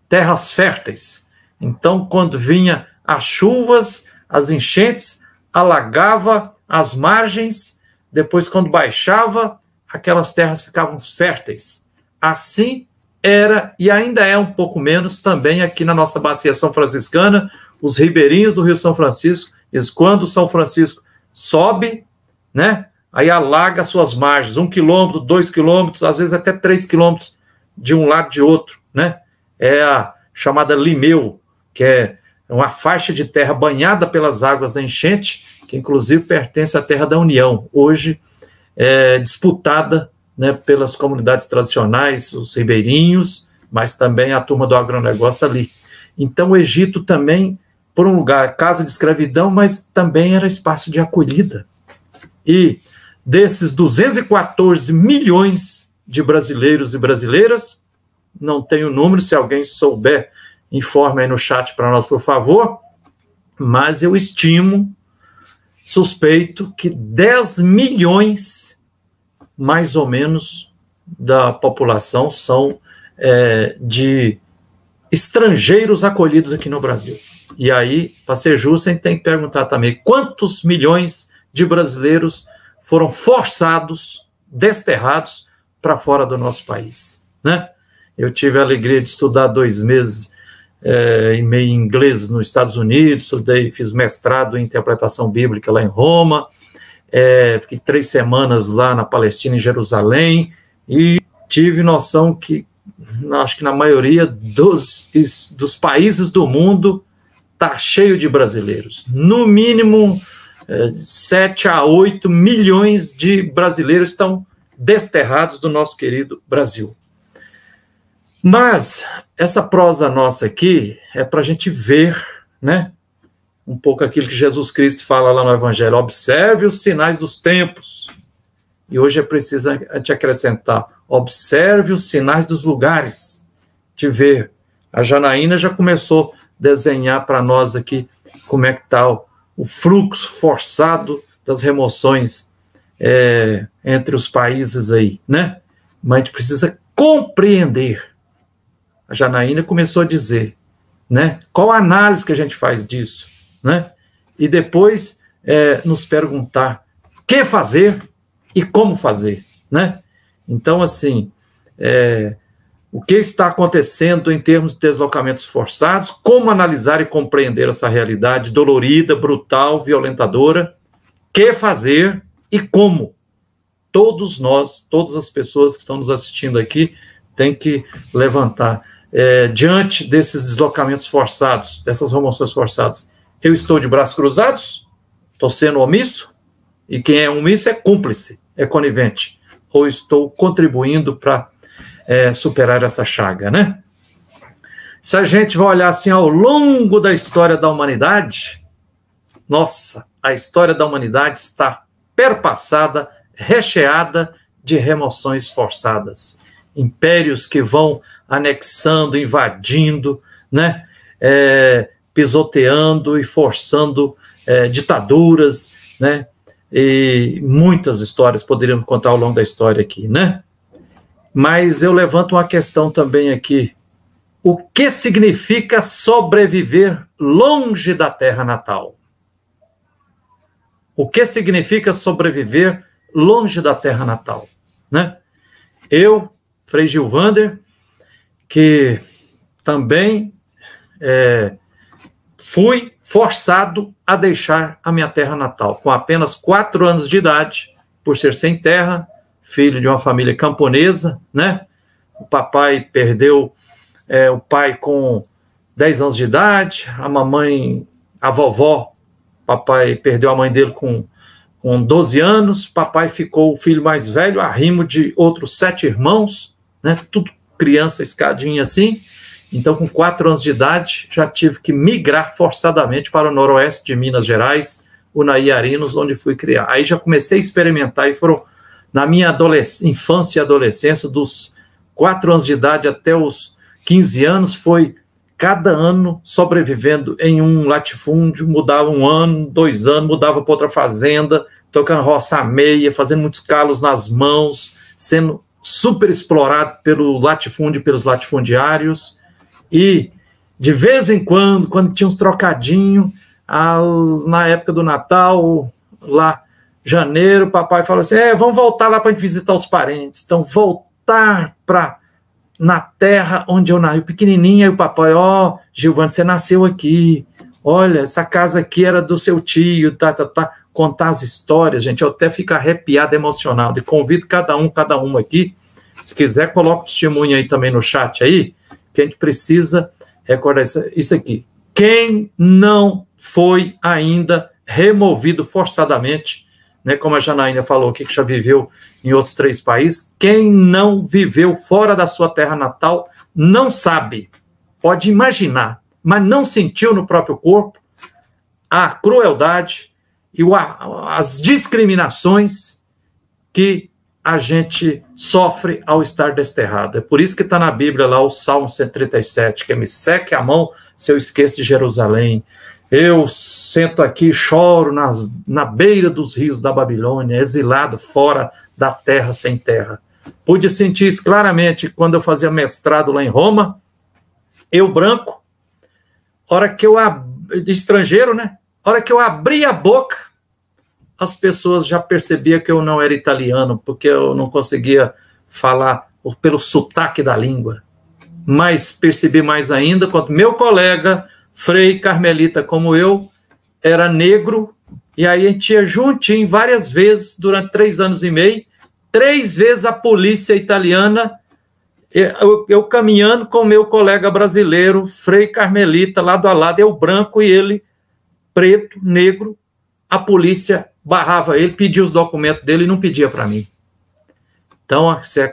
terras férteis. Então, quando vinha as chuvas, as enchentes, alagava as margens, depois, quando baixava, aquelas terras ficavam férteis. Assim era, e ainda é um pouco menos, também aqui na nossa bacia são franciscana, os ribeirinhos do Rio São Francisco, quando o São Francisco sobe, né? Aí alaga suas margens, 1 quilômetro, 2 quilômetros, às vezes até 3 quilômetros de um lado de outro, né? É a chamada Limeu, que é uma faixa de terra banhada pelas águas da enchente, que inclusive pertence à Terra da União, hoje disputada, né, pelas comunidades tradicionais, os ribeirinhos, mas também a turma do agronegócio ali. Então o Egito também, por um lugar, casa de escravidão, mas também era espaço de acolhida. E desses 214 milhões de brasileiros e brasileiras, não tenho o número, se alguém souber, informe aí no chat para nós, por favor, mas eu estimo, suspeito, que 10 milhões, mais ou menos, da população são de estrangeiros acolhidos aqui no Brasil. E aí, para ser justo, a gente tem que perguntar também quantos milhões de brasileiros foram forçados, desterrados para fora do nosso país, né? Eu tive a alegria de estudar 2 meses e meio em inglês nos Estados Unidos, fiz mestrado em interpretação bíblica lá em Roma, fiquei 3 semanas lá na Palestina, em Jerusalém, e tive noção que, acho que na maioria dos países do mundo, está cheio de brasileiros. No mínimo, 7 a 8 milhões de brasileiros estão desterrados do nosso querido Brasil. Mas essa prosa nossa aqui é para a gente ver, né, um pouco aquilo que Jesus Cristo fala lá no Evangelho, observe os sinais dos tempos. E hoje é preciso te acrescentar, observe os sinais dos lugares, de ver. A Janaína já começou a desenhar para nós aqui como é que está o fluxo forçado das remoções entre os países aí, né? Mas a gente precisa compreender. A Janaína começou a dizer, né? Qual a análise que a gente faz disso, né? E depois nos perguntar o que fazer e como fazer, né? Então, assim, o que está acontecendo em termos de deslocamentos forçados, como analisar e compreender essa realidade dolorida, brutal, violentadora, o que fazer e como. Todos nós, todas as pessoas que estão nos assistindo aqui, têm que levantar. Diante desses deslocamentos forçados, dessas remoções forçadas, eu estou de braços cruzados? Estou sendo omisso? E quem é omisso é cúmplice, é conivente. Ou estou contribuindo para superar essa chaga, né? Se a gente vai olhar assim ao longo da história da humanidade, nossa, a história da humanidade está perpassada, recheada de remoções forçadas. Impérios que vão anexando, invadindo, né? Pisoteando e forçando ditaduras, né? E muitas histórias poderíamos contar ao longo da história aqui, né? Mas eu levanto uma questão também aqui. O que significa sobreviver longe da terra natal? O que significa sobreviver longe da terra natal, né? Eu, Frei Gilvander, que também fui forçado a deixar a minha terra natal, com apenas 4 anos de idade, por ser sem terra, filho de uma família camponesa, né? O papai perdeu o pai com 10 anos de idade, a vovó, papai perdeu a mãe dele com 12 anos, papai ficou o filho mais velho, arrimo de outros 7 irmãos, né? Tudo criança escadinha assim. Então, com 4 anos de idade, já tive que migrar forçadamente para o noroeste de Minas Gerais, Unaiarinos, onde fui criar. Aí já comecei a experimentar, e foram, na minha infância e adolescência, dos 4 anos de idade até os 15 anos, foi cada ano sobrevivendo em um latifúndio, mudava 1 ano, 2 anos, mudava para outra fazenda, tocando roça à meia, fazendo muitos calos nas mãos, sendo super explorado pelo latifúndio e pelos latifundiários. E, de vez em quando tinha uns trocadinhos, na época do Natal, lá, janeiro, papai falou assim, vamos voltar lá para a gente visitar os parentes. Então, voltar na terra onde eu nasci, pequenininha, e o papai, Gilvander, você nasceu aqui, olha, essa casa aqui era do seu tio, contar as histórias, gente, eu até fico arrepiado, emocionado, e convido cada um aqui, se quiser, coloca o testemunho aí também no chat aí, que a gente precisa recordar isso aqui. Quem não foi ainda removido forçadamente, né, como a Janaína falou aqui, que já viveu em outros 3 países, quem não viveu fora da sua terra natal não sabe, pode imaginar, mas não sentiu no próprio corpo a crueldade e as discriminações que a gente sofre ao estar desterrado. É por isso que está na Bíblia lá o Salmo 137, que me seque a mão se eu esqueço de Jerusalém. Eu sento aqui e choro na beira dos rios da Babilônia, exilado fora da terra sem terra. Pude sentir isso claramente quando eu fazia mestrado lá em Roma. Eu branco, estrangeiro, né? Hora que eu abri a boca, as pessoas já percebiam que eu não era italiano, porque eu não conseguia falar pelo sotaque da língua. Mas percebi mais ainda quando meu colega, frei carmelita como eu, era negro, e aí a gente ia juntinho várias vezes, durante 3 anos e meio, 3 vezes a polícia italiana, eu caminhando com meu colega brasileiro, frei carmelita, lado a lado, eu branco e ele preto, negro, a polícia barrava ele, pedia os documentos dele e não pedia para mim. Então,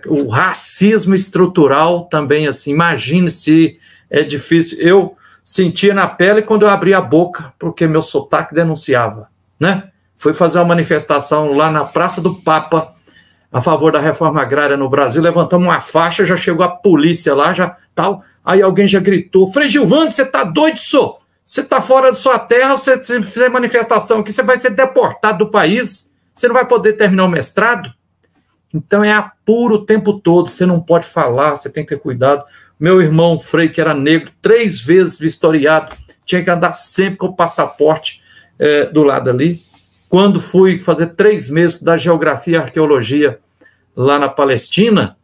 o racismo estrutural também, assim, imagine se é difícil. Eu sentia na pele quando eu abria a boca, porque meu sotaque denunciava, né? Fui fazer uma manifestação lá na Praça do Papa, a favor da reforma agrária no Brasil, levantamos uma faixa, já chegou a polícia lá, já tal, aí alguém já gritou, Frei Gilvando, você tá doido, senhor? Você tá fora da sua terra, você fizer manifestação aqui, você vai ser deportado do país, você não vai poder terminar o mestrado? Então é apuro o tempo todo, você não pode falar, você tem que ter cuidado. Meu irmão Frei, que era negro, 3 vezes vistoriado, tinha que andar sempre com o passaporte do lado ali. Quando fui fazer 3 meses da geografia e arqueologia lá na Palestina,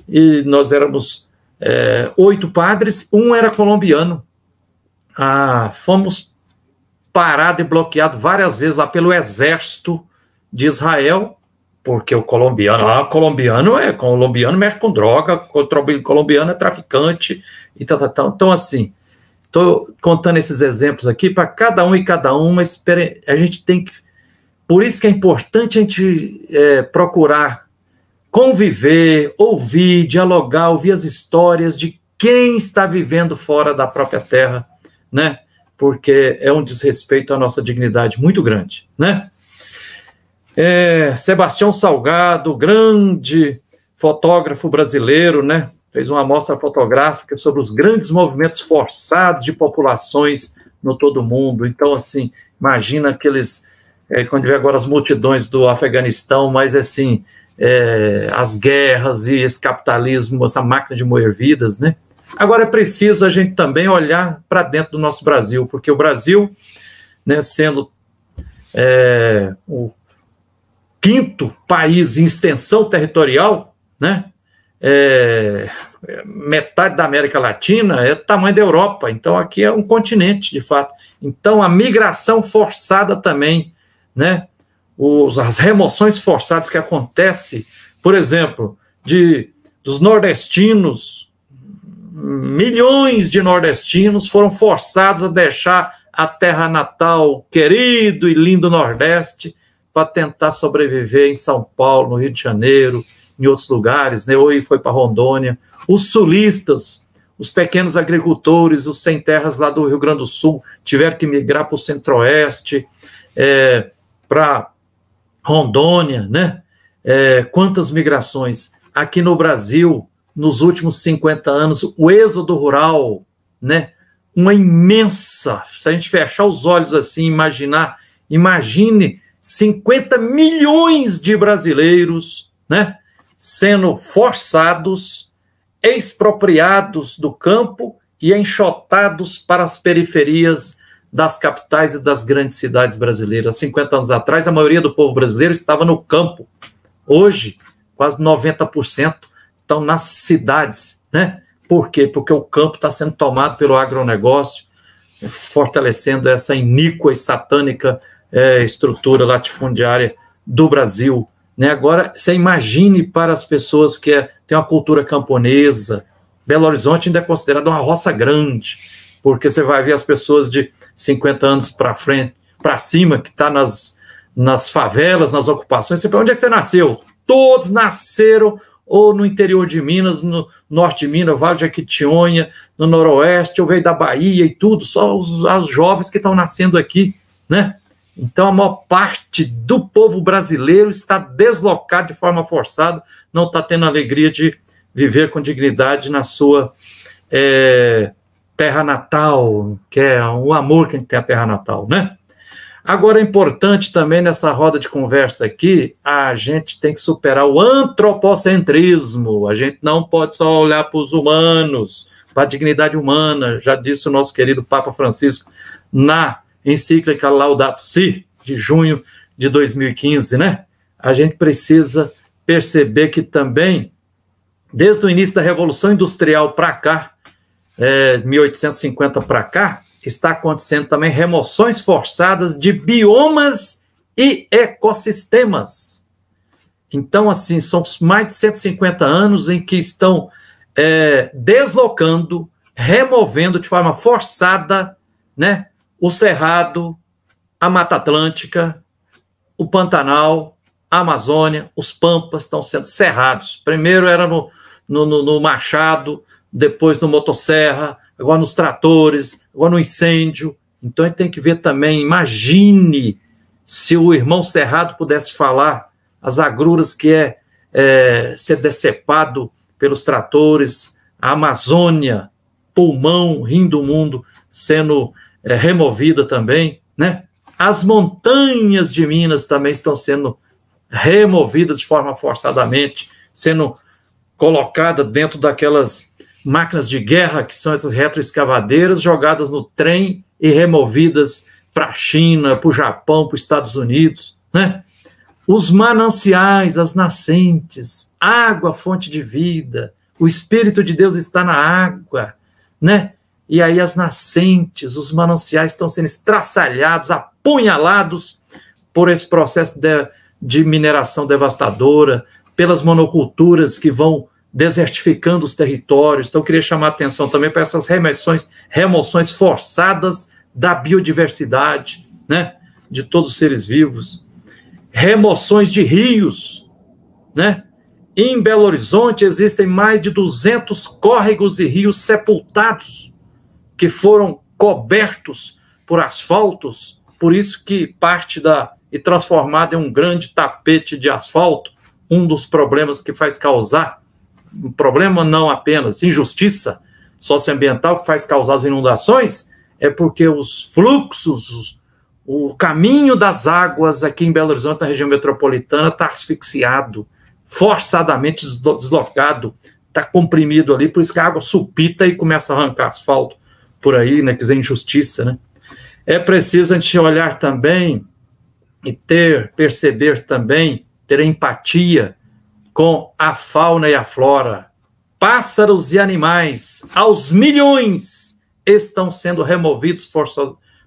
e nós éramos 8 padres, um era colombiano. Fomos parados e bloqueados várias vezes lá pelo exército de Israel, porque o colombiano, colombiano mexe com droga, colombiano é traficante, e tal. Então, assim, estou contando esses exemplos aqui para cada um e cada uma, a gente tem que... Por isso que é importante a gente procurar conviver, ouvir, dialogar, ouvir as histórias de quem está vivendo fora da própria terra, né? Porque é um desrespeito à nossa dignidade muito grande, né? Sebastião Salgado, grande fotógrafo brasileiro, né? Fez uma amostra fotográfica sobre os grandes movimentos forçados de populações no todo mundo. Então, assim, imagina aqueles... quando vê agora as multidões do Afeganistão, mas assim, as guerras e esse capitalismo, essa máquina de moer vidas, né? Agora é preciso a gente também olhar para dentro do nosso Brasil, porque o Brasil, né, sendo o 5º país em extensão territorial, né, metade da América Latina é o tamanho da Europa, então aqui é um continente, de fato. Então a migração forçada também, né, as remoções forçadas que acontecem, por exemplo, dos nordestinos, milhões de nordestinos foram forçados a deixar a terra natal, querido e lindo Nordeste, para tentar sobreviver em São Paulo, no Rio de Janeiro, em outros lugares, né? Ou foi para Rondônia. Os sulistas, os pequenos agricultores, os sem terras lá do Rio Grande do Sul, tiveram que migrar para o Centro-Oeste, para Rondônia, né? Quantas migrações. Aqui no Brasil, nos últimos 50 anos, o êxodo rural, né? Uma imensa, se a gente fechar os olhos assim, imagine 50 milhões de brasileiros, né, sendo forçados, expropriados do campo e enxotados para as periferias das capitais e das grandes cidades brasileiras. 50 anos atrás, a maioria do povo brasileiro estava no campo. Hoje, quase 90% estão nas cidades, né? Por quê? Porque o campo está sendo tomado pelo agronegócio, fortalecendo essa iníqua e satânica estrutura latifundiária do Brasil, né? Agora, você imagine para as pessoas que têm uma cultura camponesa, Belo Horizonte ainda é considerado uma roça grande, porque você vai ver as pessoas de 50 anos para frente, para cima, que está nas favelas, nas ocupações. Você pergunta, onde é que você nasceu? Todos nasceram ou no interior de Minas, no norte de Minas, Vale de Jequitinhonha, no noroeste, ou veio da Bahia e tudo, só os jovens que estão nascendo aqui, né? Então, a maior parte do povo brasileiro está deslocado de forma forçada, não está tendo a alegria de viver com dignidade na sua terra natal, que é o amor que a gente tem à terra natal, né? Agora, é importante também, nessa roda de conversa aqui, a gente tem que superar o antropocentrismo, a gente não pode só olhar para os humanos, para a dignidade humana, já disse o nosso querido Papa Francisco, na encíclica Laudato Si, de junho de 2015, né? A gente precisa perceber que também, desde o início da Revolução Industrial para cá, 1850 para cá, está acontecendo também remoções forçadas de biomas e ecossistemas. Então, assim, são mais de 150 anos em que estão deslocando, removendo de forma forçada, né, o Cerrado, a Mata Atlântica, o Pantanal, a Amazônia, os Pampas estão sendo cerrados. Primeiro era no Machado, depois no Motosserra, agora nos tratores, agora no incêndio. Então, a gente tem que ver também, imagine se o irmão Cerrado pudesse falar as agruras que ser decepado pelos tratores, a Amazônia, pulmão, rim do mundo, sendo removida também, né? As montanhas de Minas também estão sendo removidas de forma forçadamente, sendo colocadas dentro daquelas máquinas de guerra, que são essas retroescavadeiras, jogadas no trem e removidas para a China, para o Japão, para os Estados Unidos, né? Os mananciais, as nascentes, água, fonte de vida, o Espírito de Deus está na água, né? E aí as nascentes, os mananciais estão sendo estraçalhados, apunhalados por esse processo de mineração devastadora, pelas monoculturas que vão desertificando os territórios. Então, eu queria chamar a atenção também para essas remoções forçadas da biodiversidade, né? De todos os seres vivos. Remoções de rios, né? Em Belo Horizonte existem mais de 200 córregos e rios sepultados, que foram cobertos por asfaltos, por isso que parte e transformado em um grande tapete de asfalto, um dos problemas que faz causar, um problema não apenas injustiça socioambiental que faz causar as inundações, é porque os fluxos, o caminho das águas aqui em Belo Horizonte, na região metropolitana, está asfixiado, forçadamente deslocado, está comprimido ali, por isso que a água supita e começa a arrancar asfalto por aí, né, quer dizer, injustiça, né? É preciso a gente olhar também e perceber também, ter empatia com a fauna e a flora. Pássaros e animais, aos milhões, estão sendo removidos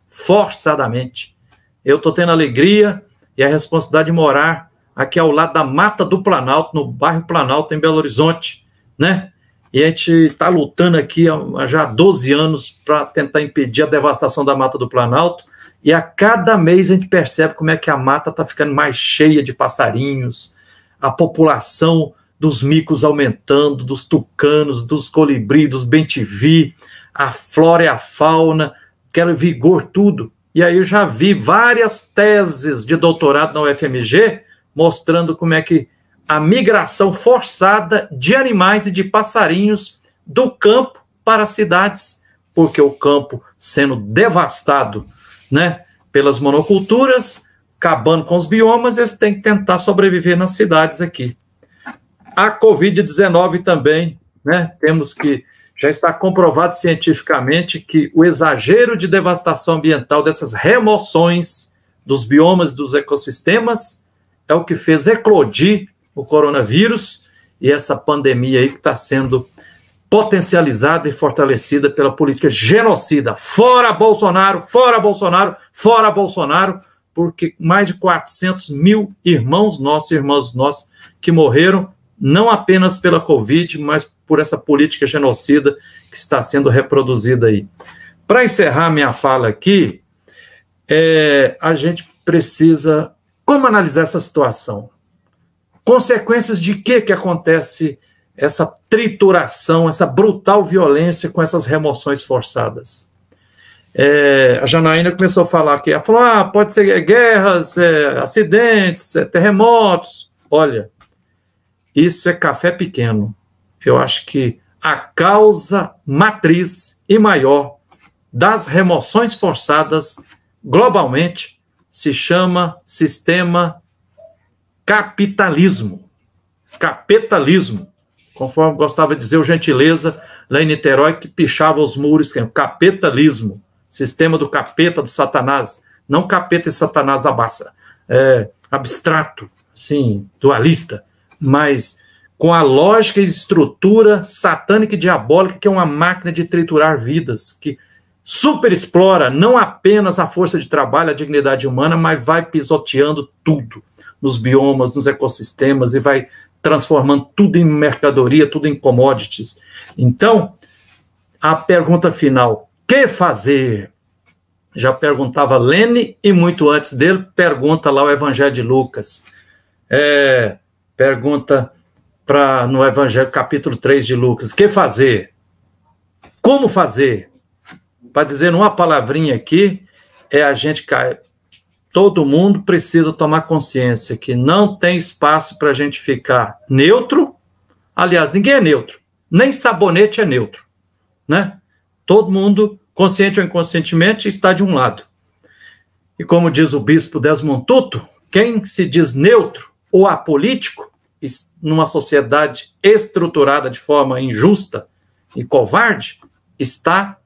forçadamente. Eu estou tendo a alegria e a responsabilidade de morar aqui ao lado da Mata do Planalto, no bairro Planalto, em Belo Horizonte, né? E a gente está lutando aqui há já 12 anos para tentar impedir a devastação da Mata do Planalto, e a cada mês a gente percebe como é que a mata está ficando mais cheia de passarinhos, a população dos micos aumentando, dos tucanos, dos colibris, dos bem-te-vi, a flora e a fauna, quero vigor, tudo. E aí eu já vi várias teses de doutorado na UFMG mostrando como é que a migração forçada de animais e de passarinhos do campo para as cidades, porque o campo sendo devastado, né, pelas monoculturas, acabando com os biomas, eles têm que tentar sobreviver nas cidades aqui. A Covid-19 também, né, temos que, já está comprovado cientificamente que o exagero de devastação ambiental dessas remoções dos biomas e dos ecossistemas é o que fez eclodir o coronavírus e essa pandemia aí que está sendo potencializada e fortalecida pela política genocida. Fora Bolsonaro, fora Bolsonaro, fora Bolsonaro, porque mais de 400 mil irmãos nossos que morreram, não apenas pela Covid, mas por essa política genocida que está sendo reproduzida aí. Para encerrar minha fala aqui, a gente precisa, como analisar essa situação? Consequências de que acontece essa trituração, essa brutal violência com essas remoções forçadas? A Janaína começou a falar aqui, ela falou, pode ser guerras, acidentes, terremotos. Olha, isso é café pequeno. Eu acho que a causa matriz e maior das remoções forçadas globalmente se chama sistema capitalismo. Capitalismo. Conforme gostava de dizer o Gentileza, lá em Niterói, que pichava os muros, que é o capitalismo. Sistema do capeta, do Satanás. Não capeta e Satanás abstrato, assim, dualista, mas com a lógica e estrutura satânica e diabólica, que é uma máquina de triturar vidas, que superexplora não apenas a força de trabalho, a dignidade humana, mas vai pisoteando tudo, nos biomas, nos ecossistemas, e vai transformando tudo em mercadoria, tudo em commodities. Então, a pergunta final, que fazer? Já perguntava Lene, e muito antes dele, pergunta lá o Evangelho de Lucas. Pergunta no Evangelho, capítulo 3 de Lucas, que fazer? Como fazer? Para dizer numa palavrinha aqui, a gente cair. Todo mundo precisa tomar consciência que não tem espaço para a gente ficar neutro. Aliás, ninguém é neutro. Nem sabonete é neutro, né? Todo mundo, consciente ou inconscientemente, está de um lado. E como diz o bispo Desmond Tutu, quem se diz neutro ou apolítico, numa sociedade estruturada de forma injusta e covarde, está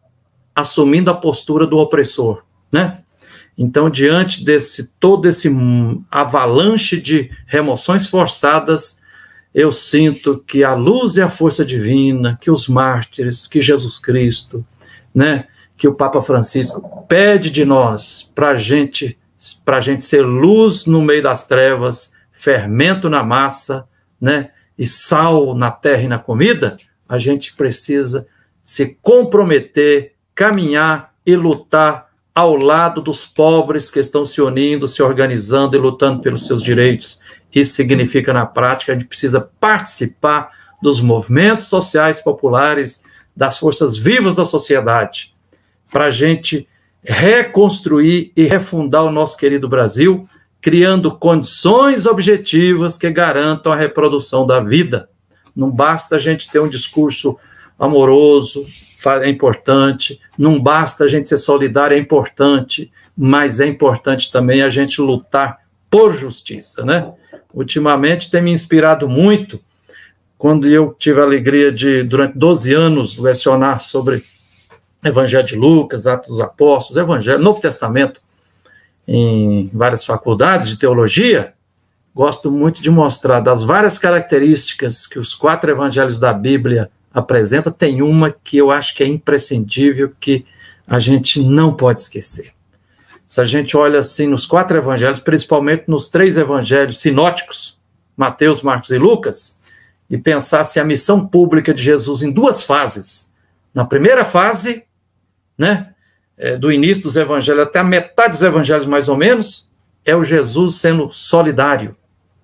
assumindo a postura do opressor, né? Então, diante todo esse avalanche de remoções forçadas, eu sinto que a luz e a força divina, que os mártires, que Jesus Cristo, né, que o Papa Francisco pede de nós para a gente ser luz no meio das trevas, fermento na massa, né, e sal na terra e na comida, a gente precisa se comprometer, caminhar e lutar ao lado dos pobres que estão se unindo, se organizando e lutando pelos seus direitos. Isso significa, na prática, a gente precisa participar dos movimentos sociais populares, das forças vivas da sociedade, para a gente reconstruir e refundar o nosso querido Brasil, criando condições objetivas que garantam a reprodução da vida. Não basta a gente ter um discurso amoroso, é importante, não basta a gente ser solidário, é importante, mas é importante também a gente lutar por justiça, né? Ultimamente tem me inspirado muito, quando eu tive a alegria de, durante 12 anos, lecionar sobre Evangelho de Lucas, Atos dos Apóstolos, Evangelho, Novo Testamento, em várias faculdades de teologia, gosto muito de mostrar das várias características que os 4 evangelhos da Bíblia apresenta, tem uma que eu acho que é imprescindível, que a gente não pode esquecer. Se a gente olha assim nos 4 evangelhos, principalmente nos 3 evangelhos sinóticos, Mateus, Marcos e Lucas, e pensasse a missão pública de Jesus em 2 fases. Na primeira fase, né, do início dos evangelhos até a metade dos evangelhos mais ou menos, é o Jesus sendo solidário,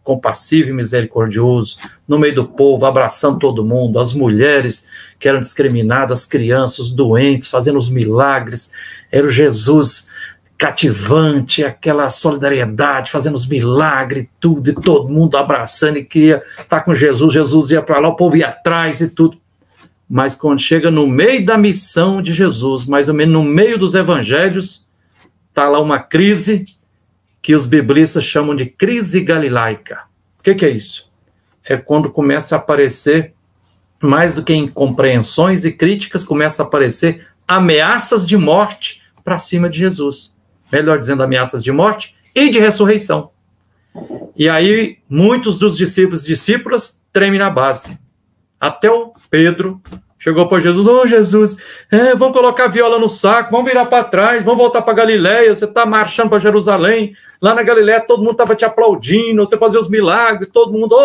compassivo e misericordioso, no meio do povo, abraçando todo mundo, as mulheres que eram discriminadas, as crianças, os doentes, fazendo os milagres. Era o Jesus cativante, aquela solidariedade, fazendo os milagres, tudo, e todo mundo abraçando e queria estar com Jesus. Jesus ia para lá, o povo ia atrás e tudo. Mas quando chega no meio da missão de Jesus, mais ou menos no meio dos evangelhos, está lá uma crise que os biblistas chamam de crise galilaica. O que é isso? É quando começa a aparecer, mais do que incompreensões e críticas, começa a aparecer ameaças de morte para cima de Jesus. Melhor dizendo, ameaças de morte e de ressurreição. E aí, muitos dos discípulos e discípulas tremem na base. Até o Pedro chegou para Jesus: ô Jesus, vamos colocar a viola no saco, vamos virar para trás, vamos voltar para Galileia, você está marchando para Jerusalém, lá na Galileia todo mundo estava te aplaudindo, você fazia os milagres, todo mundo,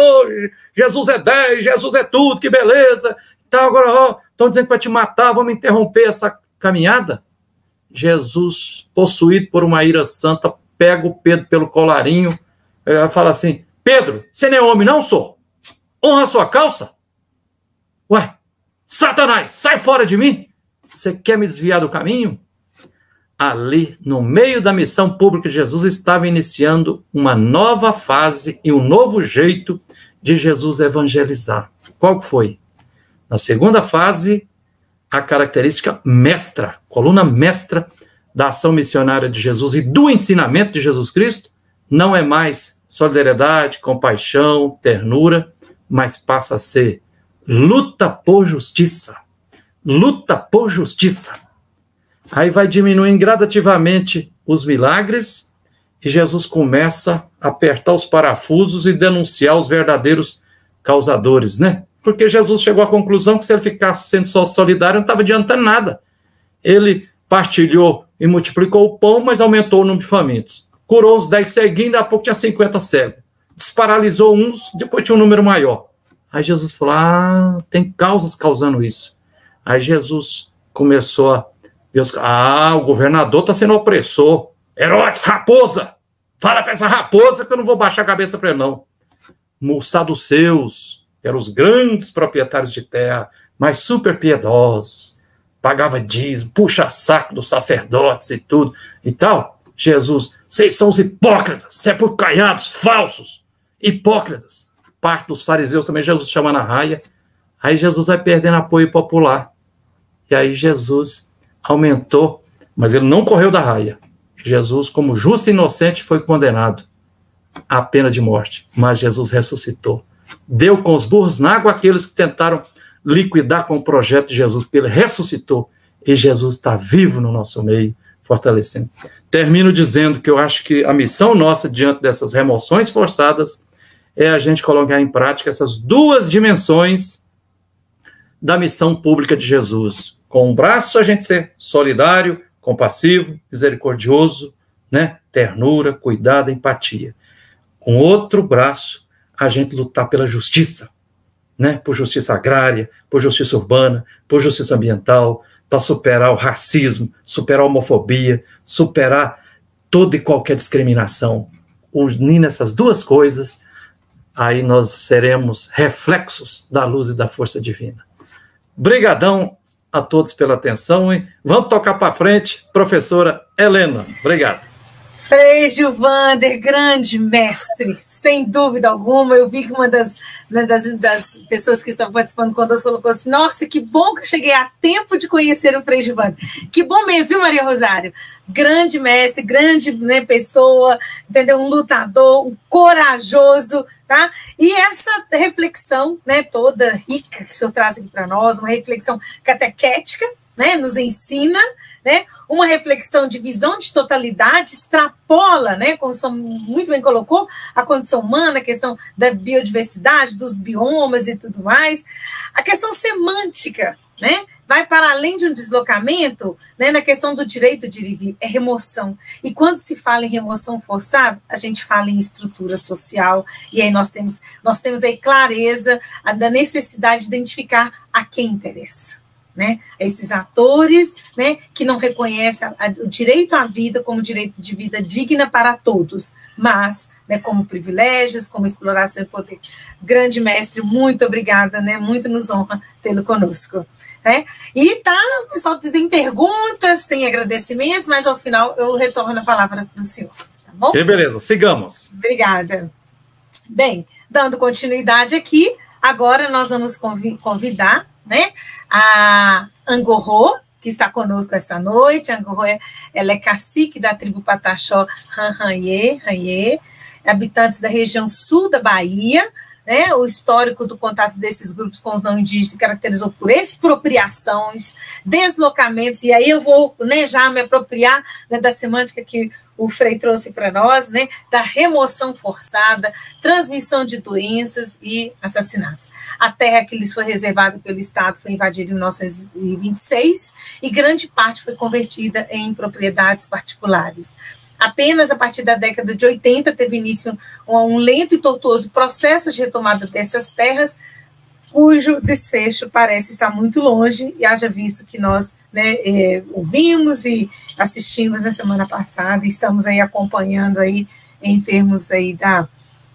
Jesus é 10, Jesus é tudo, que beleza. Então agora, estão dizendo que vai te matar, vamos interromper essa caminhada? Jesus, possuído por uma ira santa, pega o Pedro pelo colarinho, fala assim: Pedro, você não é homem não, sou? Honra a sua calça? Ué, Satanás, sai fora de mim! Você quer me desviar do caminho? Ali, no meio da missão pública, Jesus estava iniciando uma nova fase e um novo jeito de Jesus evangelizar. Qual foi? Na segunda fase, a característica mestra, coluna mestra da ação missionária de Jesus e do ensinamento de Jesus Cristo, não é mais solidariedade, compaixão, ternura, mas passa a ser luta por justiça. Luta por justiça. Aí vai diminuindo gradativamente os milagres e Jesus começa a apertar os parafusos e denunciar os verdadeiros causadores, né? Porque Jesus chegou à conclusão que se ele ficasse sendo só solidário, não estava adiantando nada. Ele partilhou e multiplicou o pão, mas aumentou o número de famintos. Curou os 10 ceguinhos, daqui a pouco tinha 50 cegos. Desparalisou uns, depois tinha um número maior. Aí Jesus falou: tem causas causando isso. Aí Jesus começou a ver o governador está sendo opressor. Herodes, raposa! Fala para essa raposa que eu não vou baixar a cabeça para ele, não. Os saduceus eram os grandes proprietários de terra, mas super piedosos. pagava dízimo, puxa-saco dos sacerdotes e tudo e tal. Jesus, vocês são os hipócritas, sepulcaiados, falsos, hipócritas. Parte dos fariseus também, Jesus chama na raia. Aí Jesus vai perdendo apoio popular. E aí Jesus aumentou, mas ele não correu da raia. Jesus, como justo e inocente, foi condenado à pena de morte. Mas Jesus ressuscitou. Deu com os burros na água aqueles que tentaram liquidar com o projeto de Jesus, porque ele ressuscitou. E Jesus está vivo no nosso meio, fortalecendo. Termino dizendo que eu acho que a missão nossa, diante dessas remoções forçadas, é a gente colocar em prática essas duas dimensões da missão pública de Jesus. Com um braço, a gente ser solidário, compassivo, misericordioso, né? Ternura, cuidado, empatia. Com outro braço, a gente lutar pela justiça, né? Por justiça agrária, por justiça urbana, por justiça ambiental, para superar o racismo, superar a homofobia, superar toda e qualquer discriminação. Unindo essas duas coisas, aí nós seremos reflexos da luz e da força divina. Brigadão a todos pela atenção e vamos tocar para frente, professora Helena. Obrigado. Frei Gilvander, grande mestre, sem dúvida alguma. Eu vi que uma das pessoas que estão participando conosco colocou assim: nossa, que bom que eu cheguei a tempo de conhecer o Frei Gilvander. Que bom mesmo, viu, Maria Rosário? Grande mestre, grande, né, pessoa, entendeu? Um lutador, um corajoso, tá? E essa reflexão, né, toda rica que o senhor traz aqui para nós, uma reflexão catequética, né, nos ensina, né, uma reflexão de visão de totalidade, extrapola, né, como o senhor muito bem colocou, a condição humana, a questão da biodiversidade, dos biomas e tudo mais, a questão semântica, né, vai para além de um deslocamento, né, na questão do direito de ir e vir, é remoção. E quando se fala em remoção forçada, a gente fala em estrutura social, e aí nós temos aí clareza da necessidade de identificar a quem interessa. Né, esses atores, né, que não reconhecem o direito à vida como direito de vida digna para todos, mas, né, como privilégios, como exploração e poder. Grande mestre, muito obrigada, né, muito nos honra tê-lo conosco. Né? E tá, o pessoal tem perguntas, tem agradecimentos, mas ao final eu retorno a palavra para o senhor, tá bom? Que beleza, sigamos. Obrigada. Bem, dando continuidade aqui, agora nós vamos convidar, né, a Angorô, que está conosco esta noite. A Angorô, ela é cacique da tribo Pataxó Ranhê, habitantes da região sul da Bahia, né? O histórico do contato desses grupos com os não indígenas se caracterizou por expropriações, deslocamentos, e aí eu vou, né, já me apropriar, né, da semântica que o Frei trouxe para nós, né, da remoção forçada, transmissão de doenças e assassinatos. A terra que lhes foi reservada pelo Estado foi invadida em 1926 e grande parte foi convertida em propriedades particulares. Apenas a partir da década de 80 teve início um lento e tortuoso processo de retomada dessas terras, cujo desfecho parece estar muito longe, e haja visto que nós, né, ouvimos e assistimos na semana passada, e estamos aí acompanhando aí em termos aí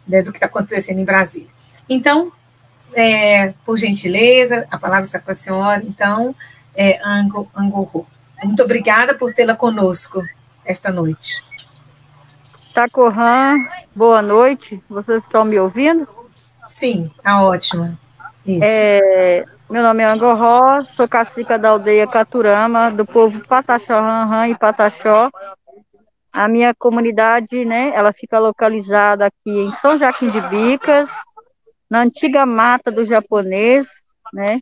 né, do que está acontecendo em Brasília. Então, por gentileza, a palavra está com a senhora, então, Angorô. Muito obrigada por tê-la conosco esta noite. Tacorã, boa noite, vocês estão me ouvindo? Sim, tá ótima. Isso. Meu nome é Angoró, sou cacica da aldeia Caturama, do povo Pataxó Ranhã e Pataxó. A minha comunidade, né, ela fica localizada aqui em São Joaquim de Bicas, na antiga mata do japonês, né?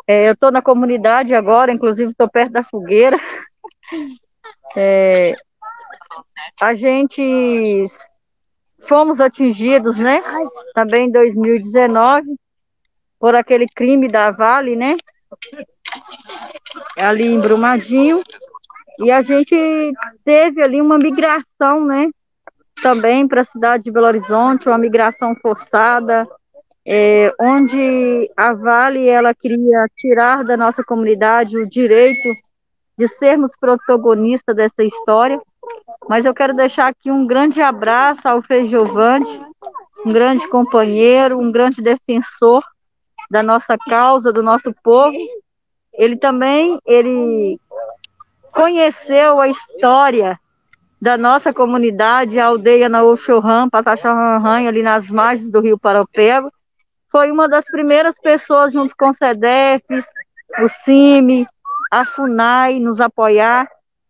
Eu estou na comunidade agora, inclusive estou perto da fogueira. A gente fomos atingidos, né, também em 2019, por aquele crime da Vale, né, ali em Brumadinho, e a gente teve ali uma migração, né, também para a cidade de Belo Horizonte, uma migração forçada, onde a Vale, ela queria tirar da nossa comunidade o direito de sermos protagonistas dessa história. Mas eu quero deixar aqui um grande abraço ao Frei Gilvander, um grande companheiro, um grande defensor, da nossa causa, do nosso povo, ele conheceu a história da nossa comunidade, a aldeia Naoxorã, Pataxó-Ranran, ali nas margens do rio Paraupeba. Foi uma das primeiras pessoas, junto com o SEDEF, o CIMI, a FUNAI, nos apoiar.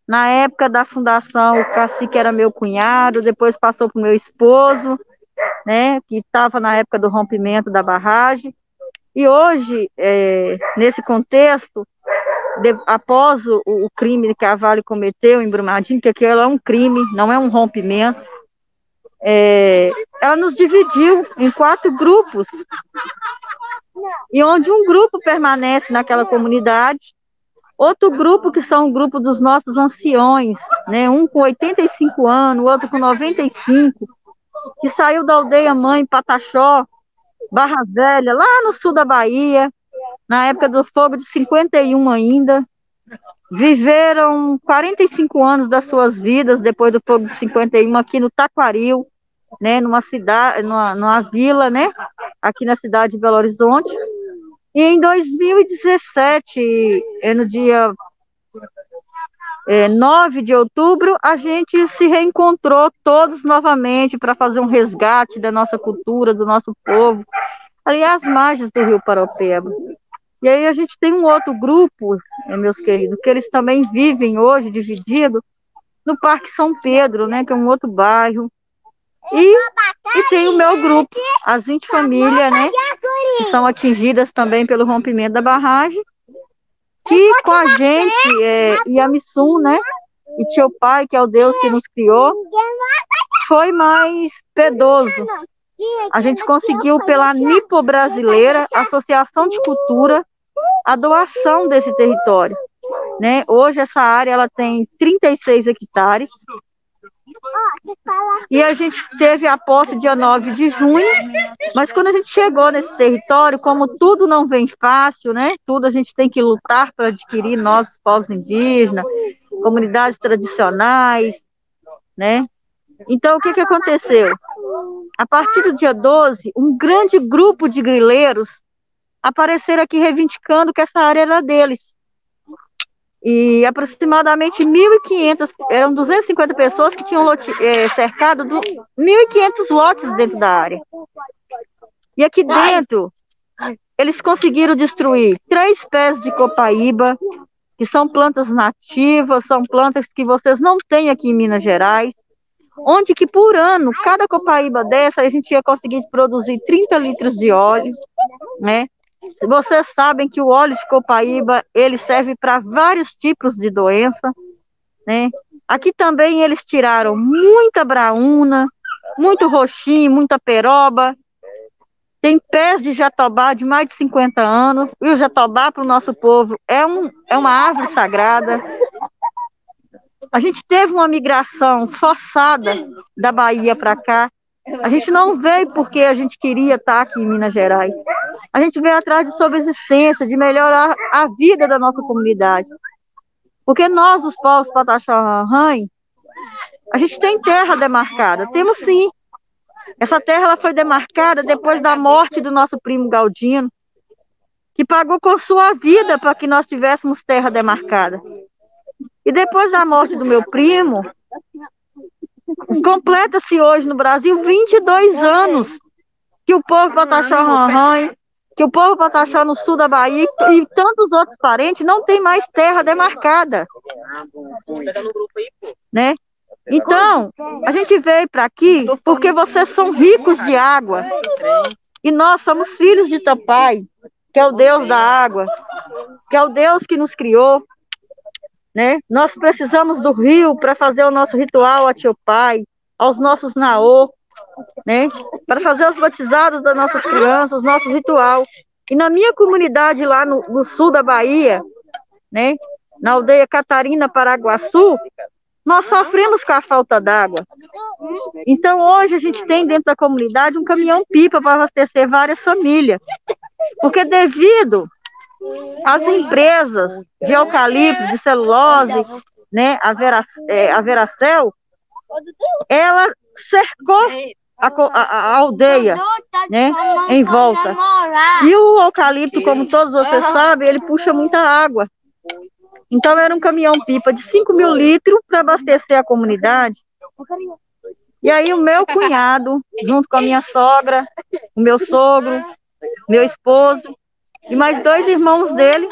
Na época da fundação, o cacique era meu cunhado, depois passou para o meu esposo, né, que estava na época do rompimento da barragem. E hoje, nesse contexto, após o crime que a Vale cometeu em Brumadinho, que aquilo é um crime, não é um rompimento, ela nos dividiu em 4 grupos, e onde um grupo permanece naquela comunidade, outro grupo, que são o grupo dos nossos anciões, né, um com 85 anos, o outro com 95, que saiu da aldeia mãe, Pataxó, Barra Velha, lá no sul da Bahia, na época do fogo de 51 ainda, viveram 45 anos das suas vidas, depois do fogo de 51, aqui no Taquaril, né, numa cidade, numa vila, né, aqui na cidade de Belo Horizonte. E em 2017, no dia 9 de outubro, a gente se reencontrou todos novamente para fazer um resgate da nossa cultura, do nosso povo, ali às margens do rio Paraupeba. E aí a gente tem um outro grupo, meus queridos, que eles também vivem hoje dividido no Parque São Pedro, né, que é um outro bairro. E tem o meu grupo, as 20 famílias, né, que são atingidas também pelo rompimento da barragem, que com a gente, Yamsum, né, e Tio Pai, que é o Deus que nos criou, foi mais piedoso. A gente conseguiu, pela Nipo Brasileira, Associação de Cultura, a doação desse território, né? Hoje essa área ela tem 36 hectares, e a gente teve a posse dia 9 de junho, mas quando a gente chegou nesse território, como tudo não vem fácil, né? Tudo a gente tem que lutar para adquirir, nossos povos indígenas, comunidades tradicionais, né? Então, o que aconteceu? A partir do dia 12, um grande grupo de grileiros apareceram aqui reivindicando que essa área era deles. E aproximadamente 1.500, eram 250 pessoas que tinham cercado 1.500 lotes dentro da área. E aqui dentro, eles conseguiram destruir 3 pés de copaíba, que são plantas nativas, são plantas que vocês não têm aqui em Minas Gerais, onde que por ano, cada copaíba dessa, a gente ia conseguir produzir 30 litros de óleo, né? Vocês sabem que o óleo de copaíba, ele serve para vários tipos de doença, né? Aqui também eles tiraram muita braúna, muito roxinho, muita peroba. Tem pés de jatobá de mais de 50 anos, e o jatobá para o nosso povo é uma árvore sagrada. A gente teve uma migração forçada da Bahia para cá. A gente não veio porque a gente queria estar aqui em Minas Gerais. A gente veio atrás de subsistência, de melhorar a vida da nossa comunidade. Porque nós, os povos Pataxó-Ranran, a gente tem terra demarcada. Temos sim. Essa terra ela foi demarcada depois da morte do nosso primo Galdino, que pagou com sua vida para que nós tivéssemos terra demarcada. E depois da morte do meu primo, completa-se hoje no Brasil 22 anos que o povo Pataxó-Ranran, que o povo Pataxó no sul da Bahia e tantos outros parentes não tem mais terra demarcada, né? Então, a gente veio para aqui porque vocês são ricos de água e nós somos filhos de Tapai, que é o Deus da água, que é o Deus que nos criou, né? Nós precisamos do rio para fazer o nosso ritual a Tio Pai, aos nossos naô, né? Para fazer os batizados das nossas crianças, nosso ritual. E na minha comunidade lá no sul da Bahia, né? Na aldeia Catarina, Paraguaçu, nós sofremos com a falta d'água. Então hoje a gente tem dentro da comunidade um caminhão-pipa para abastecer várias famílias. Porque devido às empresas de eucalipto, de celulose, né, a Veracel, ela cercou a aldeia, né, em volta. E o eucalipto, como todos vocês sabem, ele puxa muita água. Então era um caminhão-pipa de 5.000 litros para abastecer a comunidade. E aí o meu cunhado, junto com a minha sogra, o meu sogro, meu esposo e mais 2 irmãos dele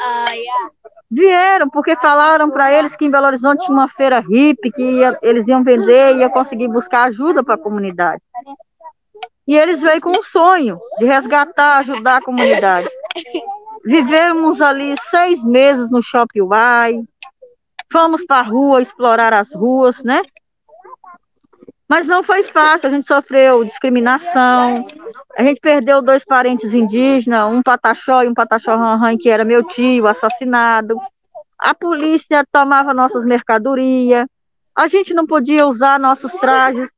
vieram, porque falaram para eles que em Belo Horizonte tinha uma feira hippie, que eles iam vender e ia conseguir buscar ajuda para a comunidade. E eles veio com um sonho de resgatar, ajudar a comunidade. Vivemos ali 6 meses no Shopping Uai, fomos para a rua, explorar as ruas, né? Mas não foi fácil, a gente sofreu discriminação, a gente perdeu 2 parentes indígenas, um Pataxó e um Pataxó-Ranran, que era meu tio, assassinado. A polícia tomava nossas mercadorias, a gente não podia usar nossos trajes.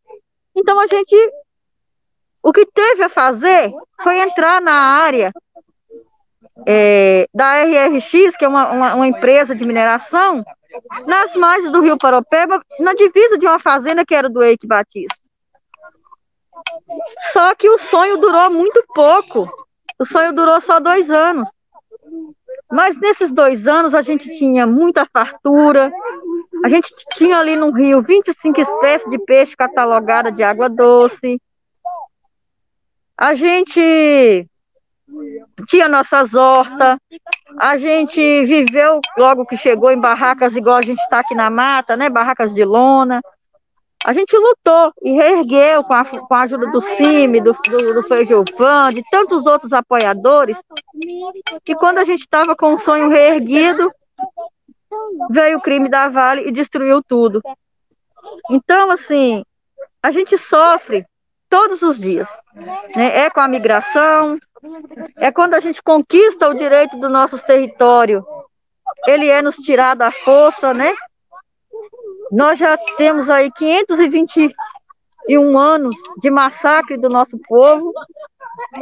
Então o que teve a fazer foi entrar na área da RRX, que é uma empresa de mineração, nas margens do Rio Paropeba, na divisa de uma fazenda que era do Eike Batista. Só que o sonho durou muito pouco. O sonho durou só 2 anos. Mas nesses 2 anos a gente tinha muita fartura. A gente tinha ali no rio 25 espécies de peixe catalogada de água doce. A gente tinha nossas hortas. A gente viveu, logo que chegou, em barracas igual a gente está aqui na mata, né? Barracas de lona. A gente lutou e reergueu com a ajuda do CIMI, do Frei Giovan, de tantos outros apoiadores. E quando a gente estava com o sonho reerguido, veio o crime da Vale e destruiu tudo. Então, assim, a gente sofre todos os dias, né? É com a migração, é quando a gente conquista o direito do nosso território, ele é nos tirado à força, né? Nós já temos aí 521 anos de massacre do nosso povo,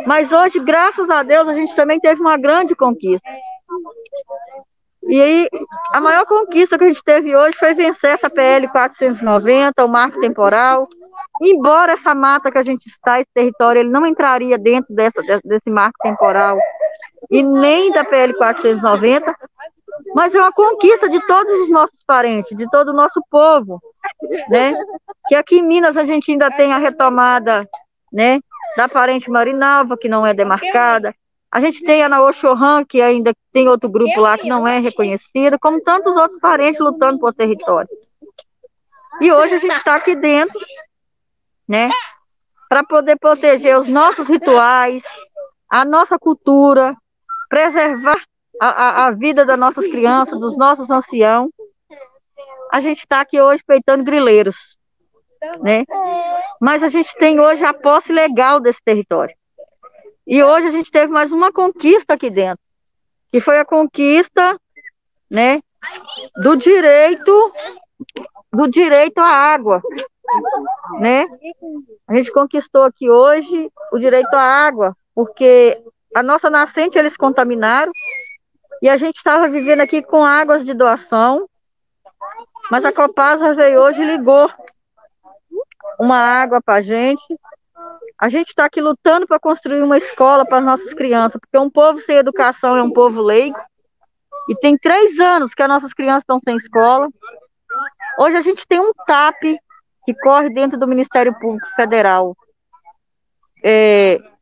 mas hoje, graças a Deus, a gente também teve uma grande conquista. E aí, a maior conquista que a gente teve hoje foi vencer essa PL 490, o marco temporal. Embora essa mata que a gente está, esse território, ele não entraria dentro desse marco temporal e nem da PL 490, mas é uma conquista de todos os nossos parentes, de todo o nosso povo, né? Que aqui em Minas a gente ainda tem a retomada, né, da parente Marinalva, que não é demarcada. A gente tem a Naoxorran, que ainda tem outro grupo lá que não é reconhecida, como tantos outros parentes lutando por território. E hoje a gente está aqui dentro, né, para poder proteger os nossos rituais, a nossa cultura, preservar a vida das nossas crianças, dos nossos anciãos. A gente está aqui hoje peitando grileiros, né? Mas a gente tem hoje a posse legal desse território. E hoje a gente teve mais uma conquista aqui dentro, que foi a conquista, né, do direito à água, né? A gente conquistou aqui hoje o direito à água, porque a nossa nascente eles contaminaram e a gente estava vivendo aqui com águas de doação, mas a Copasa veio hoje e ligou uma água para a gente. A gente está aqui lutando para construir uma escola para as nossas crianças, porque um povo sem educação é um povo leigo, e tem 3 anos que as nossas crianças estão sem escola. Hoje a gente tem um TAP que corre dentro do Ministério Público Federal,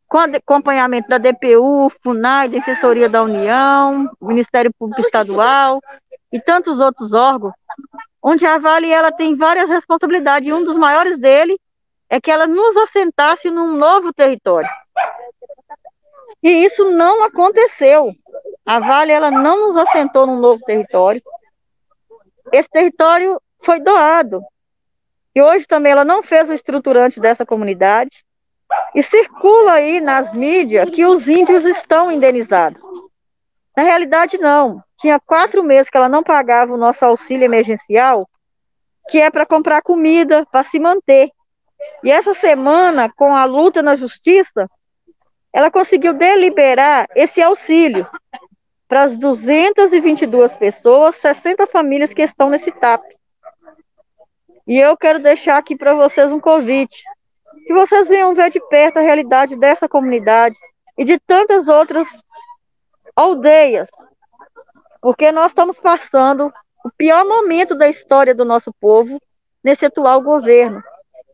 com acompanhamento da DPU, FUNAI, Defensoria da União, Ministério Público Estadual e tantos outros órgãos, onde a Vale ela tem várias responsabilidades, e um dos maiores dele é que ela nos assentasse num novo território. E isso não aconteceu. A Vale ela não nos assentou num novo território. Esse território foi doado. E hoje também ela não fez o estruturante dessa comunidade. E circula aí nas mídias que os índios estão indenizados. Na realidade, não. Tinha 4 meses que ela não pagava o nosso auxílio emergencial, que é para comprar comida, para se manter. E essa semana, com a luta na justiça, ela conseguiu deliberar esse auxílio para as 222 pessoas, 60 famílias que estão nesse TAP. E eu quero deixar aqui para vocês um convite. que vocês venham ver de perto a realidade dessa comunidade e de tantas outras aldeias, porque nós estamos passando o pior momento da história do nosso povo nesse atual governo.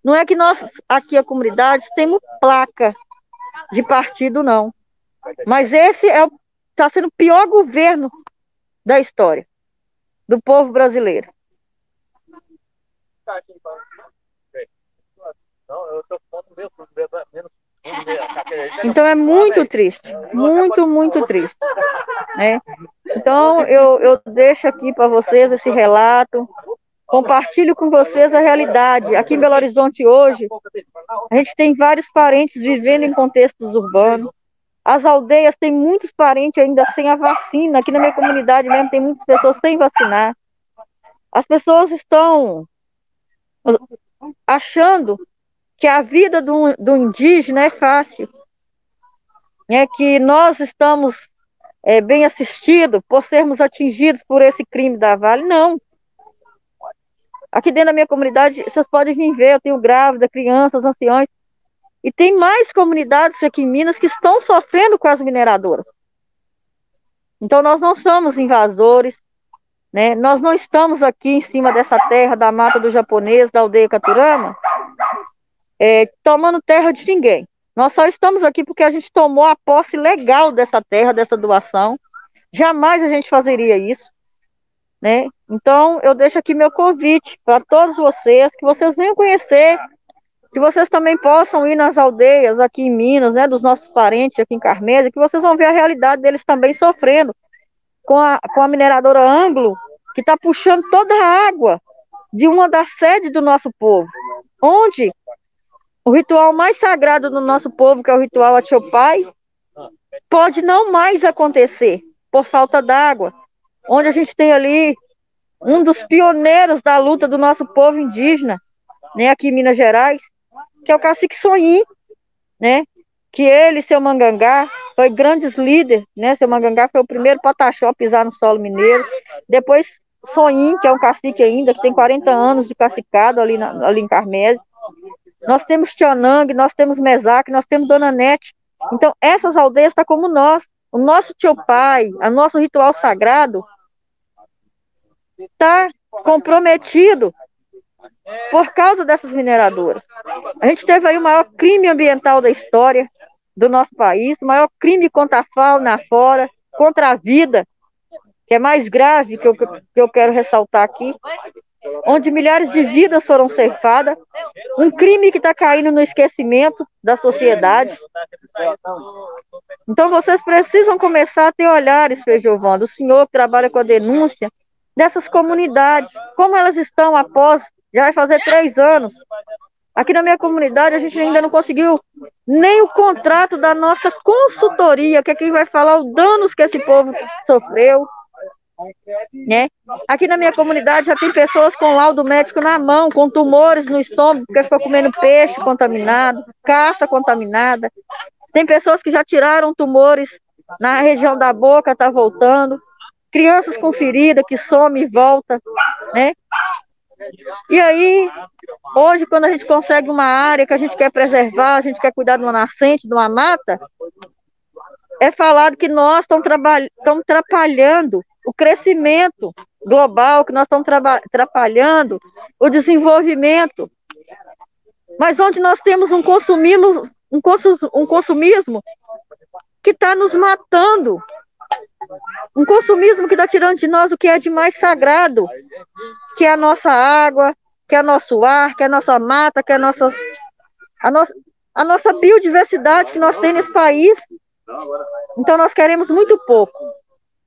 Não é que nós, aqui a comunidade, temos placa de partido, não. Mas esse está sendo o pior governo da história do povo brasileiro. Então é muito triste, muito, muito triste, né? Então eu deixo aqui para vocês esse relato, compartilho com vocês a realidade. Aqui em Belo Horizonte hoje, a gente tem vários parentes vivendo em contextos urbanos. As aldeias têm muitos parentes ainda sem a vacina. Aqui na minha comunidade mesmo tem muitas pessoas sem vacinar. As pessoas estão achando que a vida do indígena é fácil, que nós estamos bem assistidos por sermos atingidos por esse crime da Vale. Não. Aqui dentro da minha comunidade, vocês podem vir ver, eu tenho grávida, crianças, anciões, e tem mais comunidades aqui em Minas que estão sofrendo com as mineradoras. Então nós não somos invasores, né? Nós não estamos aqui em cima dessa terra da mata do japonês, da aldeia Caturama, tomando terra de ninguém. Nós só estamos aqui porque a gente tomou a posse legal dessa terra, dessa doação. Jamais a gente fazeria isso, né? Então eu deixo aqui meu convite para todos vocês, que vocês venham conhecer, que vocês também possam ir nas aldeias aqui em Minas, né, dos nossos parentes aqui em Carmésia, que vocês vão ver a realidade deles também sofrendo com a mineradora Anglo, que está puxando toda a água de uma das sedes do nosso povo, onde o ritual mais sagrado do nosso povo, que é o ritual Atiopai, pode não mais acontecer por falta d'água, onde a gente tem ali um dos pioneiros da luta do nosso povo indígena, né, aqui em Minas Gerais, que é o cacique Soim, né, que ele e seu Mangangá foi grandes líderes, né, seu Mangangá foi o primeiro pataxó a pisar no solo mineiro, depois Soim, que é um cacique ainda, que tem 40 anos de cacicado ali em Carmésia. Nós temos Tionang, nós temos Mesaque, nós temos Dona Nete. Então, essas aldeias estão como nós. O nosso Tiopai, o nosso ritual sagrado, está comprometido por causa dessas mineradoras. A gente teve aí o maior crime ambiental da história do nosso país, o maior crime contra a fauna, a flora, contra a vida, que é mais grave, que eu quero ressaltar aqui, onde milhares de vidas foram ceifadas, um crime que está caindo no esquecimento da sociedade. Então vocês precisam começar a ter olhares, Frei Giovando, o senhor que trabalha com a denúncia dessas comunidades, como elas estão após, já vai fazer 3 anos. Aqui na minha comunidade a gente ainda não conseguiu nem o contrato da nossa consultoria, que é quem vai falar os danos que esse povo sofreu, né? Aqui na minha comunidade já tem pessoas com laudo médico na mão, com tumores no estômago, porque ficou comendo peixe contaminado, caça contaminada. Tem pessoas que já tiraram tumores na região da boca, está voltando. Crianças com ferida que some e volta, né? E aí, hoje, quando a gente consegue uma área que a gente quer preservar, a gente quer cuidar de uma nascente, de uma mata, é falado que nós estamos atrapalhando o crescimento global, que nós estamos atrapalhando o desenvolvimento. Mas onde nós temos um consumismo que está nos matando, um consumismo que está tirando de nós o que é de mais sagrado, que é a nossa água, que é nosso ar, que é a nossa mata, que é a nossa biodiversidade que nós temos nesse país. Então nós queremos muito pouco.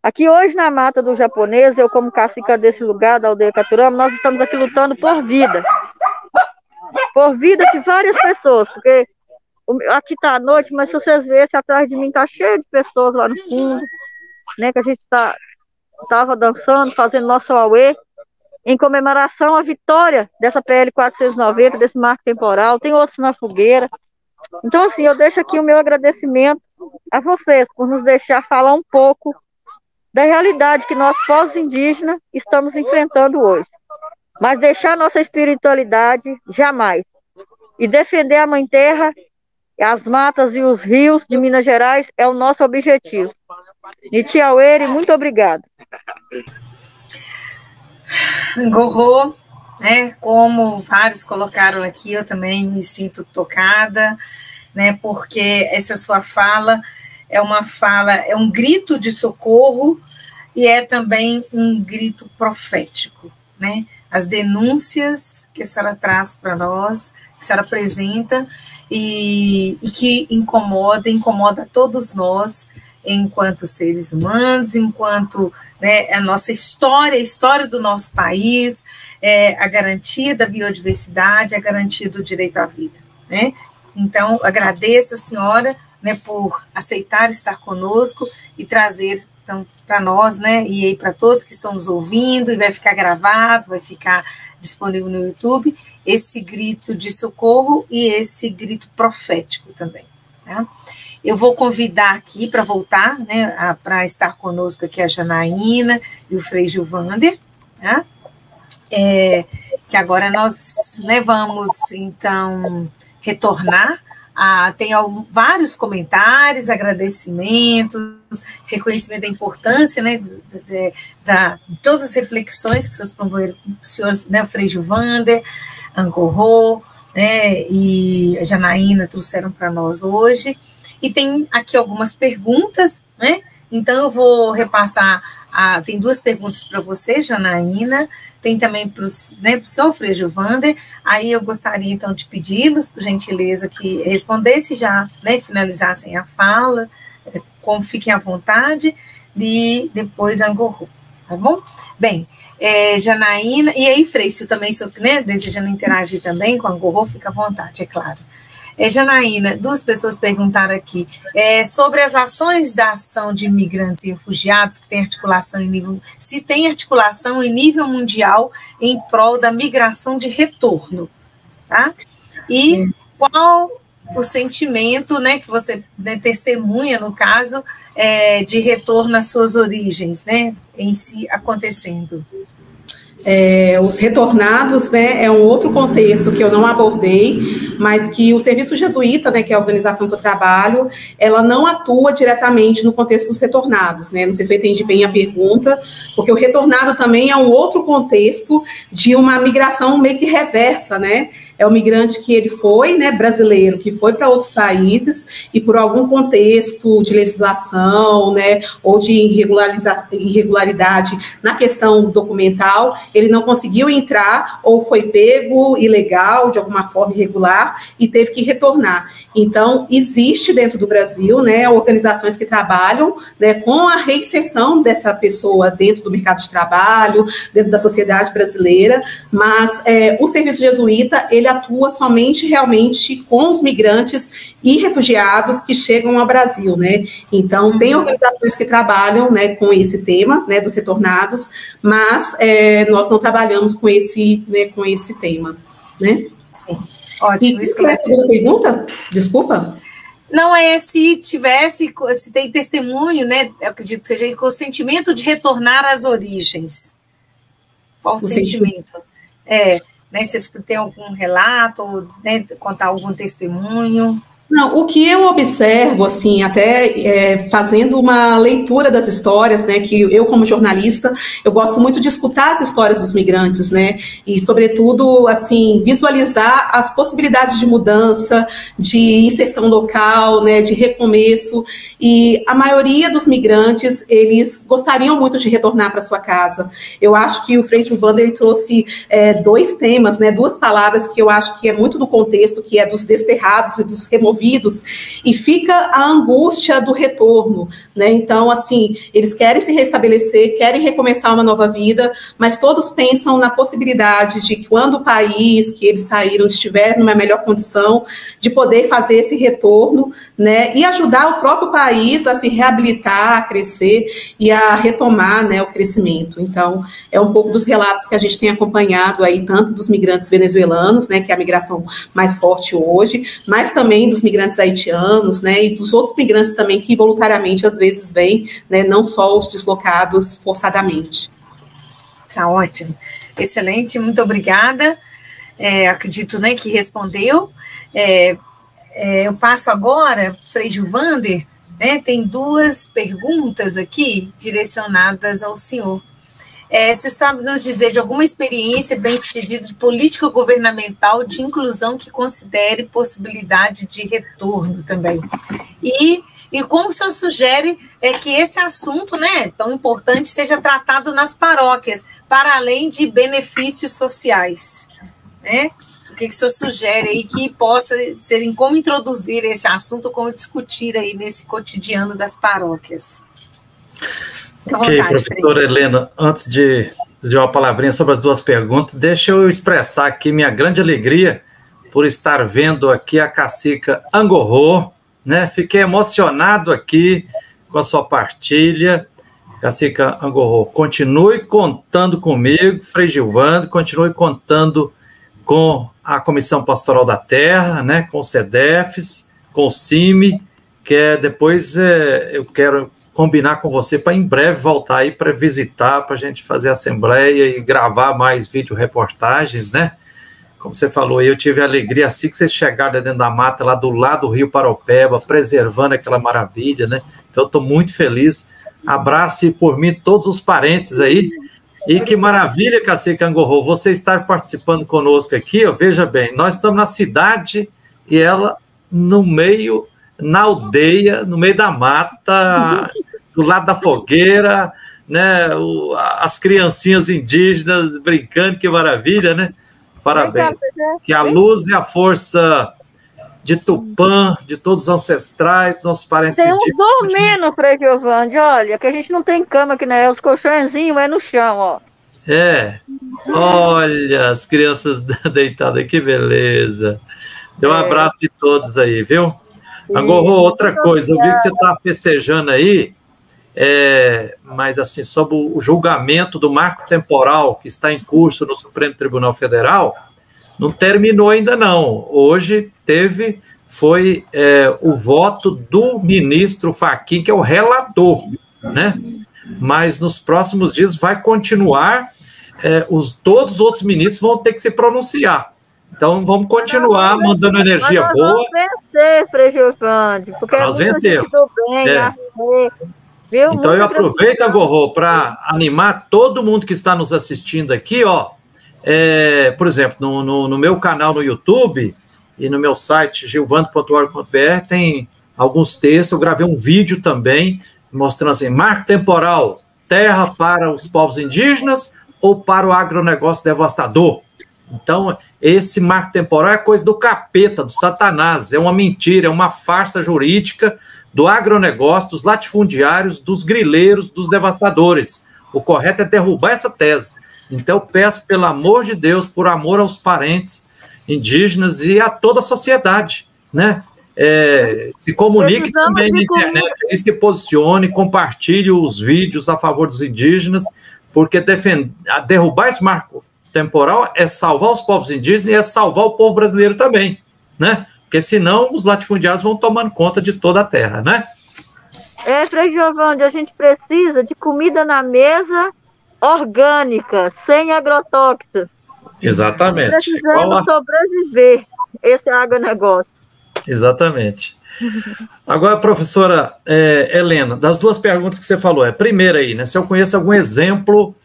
Aqui hoje na mata do japonês, eu como cacica desse lugar, da aldeia Caturama, nós estamos aqui lutando por vida de várias pessoas, porque aqui está à noite, mas se vocês verem, atrás de mim está cheio de pessoas lá no fundo, né, que a gente estava dançando, fazendo nosso auê, em comemoração à vitória dessa PL 490, desse marco temporal. Tem outros na fogueira. Então, assim, eu deixo aqui o meu agradecimento a vocês por nos deixar falar um pouco da realidade que nós, povos indígenas, estamos enfrentando hoje. Mas deixar nossa espiritualidade, jamais. e defender a Mãe Terra, as matas e os rios de Minas Gerais é o nosso objetivo. Nitiaueri, muito obrigada. Gorro, né, como vários colocaram aqui, eu também me sinto tocada, né, porque essa sua fala, é um grito de socorro e é também um grito profético, né? As denúncias que a senhora traz para nós, que a senhora apresenta e que incomoda todos nós, enquanto seres humanos, enquanto, né, a nossa história, a história do nosso país, a garantia da biodiversidade, a garantia do direito à vida, né? Então, agradeço a senhora, né, por aceitar estar conosco e trazer então, para nós, né, e aí para todos que estão nos ouvindo, e vai ficar gravado, vai ficar disponível no YouTube, esse grito de socorro e esse grito profético também, tá? Eu vou convidar aqui para voltar, né, para estar conosco aqui a Janaína e o Frei Gilvander, tá? Que agora nós, né, vamos, então, retornar. Tem vários comentários, agradecimentos, reconhecimento da importância, né, de todas as reflexões que os senhores promoveram, os senhores, né, o Frei Gilvander, Angorro, né, e a Janaína trouxeram para nós hoje. E tem aqui algumas perguntas, né? Então eu vou repassar, tem duas perguntas para você, Janaína, tem também para o senhor Frei Gilvander. Aí eu gostaria então de pedi-los, por gentileza, que respondesse já, né, finalizassem a fala, como fiquem à vontade, e depois Angorro, tá bom? Bem, Janaína, e aí Frei, se também, né, desejando interagir também com Angorro, fica à vontade, é claro. Janaína, duas pessoas perguntaram aqui sobre as ações da ação de imigrantes e refugiados que tem articulação se tem articulação em nível mundial em prol da migração de retorno, tá? E qual o sentimento, né, que você, né, testemunha, no caso, de retorno às suas origens, né, em si acontecendo? Os retornados, né, é um outro contexto que eu não abordei, mas que o Serviço Jesuíta, né, que é a organização que eu trabalho, ela não atua diretamente no contexto dos retornados, né, não sei se eu entendi bem a pergunta, porque o retornado também é um outro contexto de uma migração meio que reversa, né, é o migrante que ele foi, né, brasileiro, que foi para outros países e por algum contexto de legislação, né, ou de irregularidade na questão documental, ele não conseguiu entrar ou foi pego ilegal, de alguma forma irregular, e teve que retornar. Então, existe dentro do Brasil, né, organizações que trabalham, né, com a reinserção dessa pessoa dentro do mercado de trabalho, dentro da sociedade brasileira, mas o Serviço Jesuíta, ele atua somente realmente com os migrantes e refugiados que chegam ao Brasil, né? Então, tem organizações que trabalham, né, com esse tema, né, dos retornados, mas nós não trabalhamos com esse tema, né? Sim. Ótimo. E qual é a segunda pergunta? Desculpa. Não, se tem testemunho, né, eu acredito que seja com o sentimento de retornar às origens. Qual o sentimento? Né, se tem algum relato, ou, né, contar algum testemunho. Não, o que eu observo, assim, até fazendo uma leitura das histórias, né, que eu, como jornalista, eu gosto muito de escutar as histórias dos migrantes, né, e, sobretudo, assim, visualizar as possibilidades de mudança, de inserção local, né, de recomeço, e a maioria dos migrantes, eles gostariam muito de retornar para sua casa. Eu acho que o Frei Gilvander, ele trouxe dois temas, né, duas palavras que eu acho que é muito do contexto, que é dos desterrados e dos removidos, e fica a angústia do retorno, né? Então, assim, eles querem se restabelecer, querem recomeçar uma nova vida, mas todos pensam na possibilidade de quando o país que eles saíram estiver numa melhor condição, de poder fazer esse retorno, né? E ajudar o próprio país a se reabilitar, a crescer e a retomar, né, o crescimento. Então, é um pouco dos relatos que a gente tem acompanhado aí, tanto dos migrantes venezuelanos, né, que é a migração mais forte hoje, mas também dos migrantes haitianos, né, e dos outros migrantes também que voluntariamente às vezes vêm, né, não só os deslocados forçadamente. Tá ótimo, excelente, muito obrigada. Acredito, né, que respondeu. Eu passo agora, Frei Gilvander, né, tem 2 perguntas aqui direcionadas ao senhor. Se o senhor sabe nos dizer de alguma experiência bem-sucedida de política governamental de inclusão que considere possibilidade de retorno também. E como o senhor sugere que esse assunto, né, tão importante, seja tratado nas paróquias, para além de benefícios sociais, né? O que o senhor sugere aí que possa ser, como introduzir esse assunto, como discutir aí nesse cotidiano das paróquias? Ok, professora Helena, antes de dizer uma palavrinha sobre as 2 perguntas, deixa eu expressar aqui minha grande alegria por estar vendo aqui a cacica Angorro, né? Fiquei emocionado aqui com a sua partilha. Cacica Angorro, continue contando comigo, Frei Gilvander, continue contando com a Comissão Pastoral da Terra, né? Com o CEDEFES, com o CIMI, que depois eu quero combinar com você para em breve voltar aí para visitar, para a gente fazer assembleia e gravar mais vídeo-reportagens, né? Como você falou, eu tive a alegria, assim que vocês chegaram dentro da mata, lá do lado do Rio Paropeba, preservando aquela maravilha, né? Então, eu estou muito feliz. Abrace por mim todos os parentes aí. E que maravilha, Cacique Angorro, você estar participando conosco aqui, ó, veja bem, nós estamos na cidade e ela no meio, na aldeia, no meio da mata, do lado da fogueira, né? As criancinhas indígenas brincando, que maravilha, né? Parabéns. Que a luz e a força de Tupã, de todos os ancestrais, nossos parentes indígenas. Tem uns dormindo, Frei Gilvander, olha, que a gente não tem cama aqui, né? Os colchõezinhos é no chão, ó. Olha, as crianças deitadas, que beleza. Dê um abraço em todos aí, viu? Angorro, outra coisa, eu vi que você está festejando aí, mas assim, sobre o julgamento do marco temporal que está em curso no Supremo Tribunal Federal, não terminou ainda não. Hoje foi o voto do ministro Fachin, que é o relator, né? Mas nos próximos dias vai continuar, todos os outros ministros vão ter que se pronunciar. Então, vamos continuar mandando energia boa. Nós vamos vencer, Frei Gilvander, porque nós vencemos. Viu? Então, eu aproveito, Angorro, para animar todo mundo que está nos assistindo aqui, ó. Por exemplo, no meu canal no YouTube e no meu site, gilvander.org.br, tem alguns textos. Eu gravei um vídeo também, mostrando assim, marco temporal, terra para os povos indígenas ou para o agronegócio devastador. Então, esse marco temporal é coisa do capeta, do Satanás, é uma mentira, é uma farsa jurídica do agronegócio, dos latifundiários, dos grileiros, dos devastadores. O correto é derrubar essa tese. Então, eu peço, pelo amor de Deus, por amor aos parentes indígenas e a toda a sociedade, né? Se comunique também na internet, e se posicione, compartilhe os vídeos a favor dos indígenas, porque derrubar esse marco temporal é salvar os povos indígenas e é salvar o povo brasileiro também, né? Porque senão os latifundiários vão tomando conta de toda a terra, né? Frei Gilvander, a gente precisa de comida na mesa orgânica, sem agrotóxicos. Exatamente. Precisamos sobreviver, esse agronegócio. Exatamente. Agora, professora Helena, das 2 perguntas que você falou, primeira aí, né? Se eu conheço algum exemplo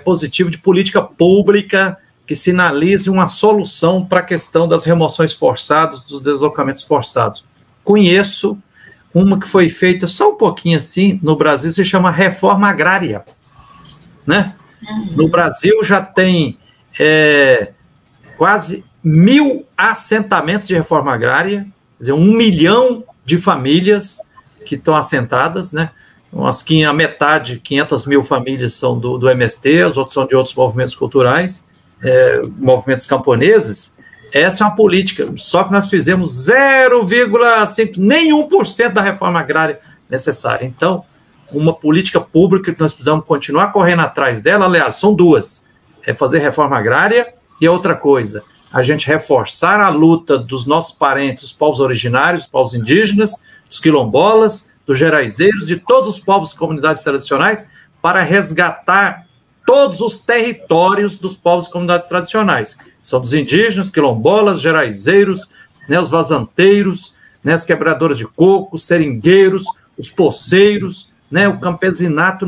positivo de política pública que sinalize uma solução para a questão das remoções forçadas, dos deslocamentos forçados. Conheço uma que foi feita só um pouquinho assim, no Brasil, se chama reforma agrária, né? No Brasil já tem quase 1.000 assentamentos de reforma agrária, quer dizer, 1 milhão de famílias que estão assentadas, né? A metade, 500 mil famílias são do MST, os outros são de outros movimentos culturais, movimentos camponeses. Essa é uma política, só que nós fizemos 0,5%, nem 1% da reforma agrária necessária. Então, uma política pública que nós precisamos continuar correndo atrás dela, aliás, são 2. Fazer reforma agrária e outra coisa, a gente reforçar a luta dos nossos parentes, os povos originários, os povos indígenas, dos quilombolas, dos geraizeiros, de todos os povos e comunidades tradicionais, para resgatar todos os territórios dos povos e comunidades tradicionais. São dos indígenas, quilombolas, geraizeiros, né, os vazanteiros, né, as quebradoras de coco, os seringueiros, os poceiros, né, o campesinato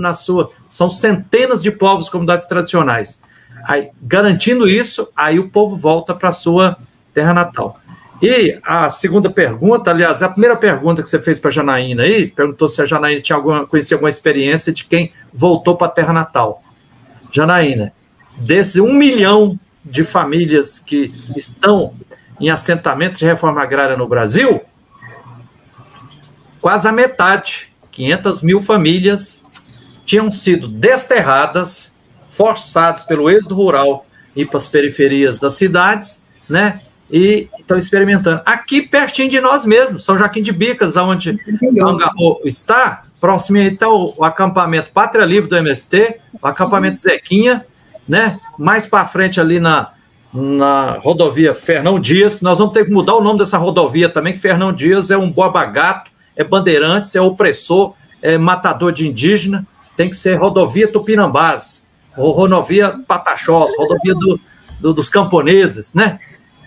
são centenas de povos, comunidades tradicionais. Aí, garantindo isso, aí o povo volta para a sua terra natal. E a segunda pergunta, aliás, a primeira pergunta que você fez para a Janaína aí, perguntou se a Janaína conhecia alguma experiência de quem voltou para a terra natal. Janaína, desses 1 milhão de famílias que estão em assentamentos de reforma agrária no Brasil, quase a metade, 500 mil famílias, tinham sido desterradas, forçados pelo êxodo rural e para as periferias das cidades, né? E estão experimentando. Aqui, pertinho de nós mesmos, São Joaquim de Bicas, onde Angarro está, próximo aí está o acampamento Pátria Livre do MST, o acampamento Zequinha, né? Mais para frente ali na rodovia Fernão Dias, nós vamos ter que mudar o nome dessa rodovia também, que Fernão Dias é um boba-gato, é bandeirantes, é opressor, é matador de indígena, tem que ser rodovia Tupinambás, ou rodovia Pataxós, rodovia dos camponeses, né?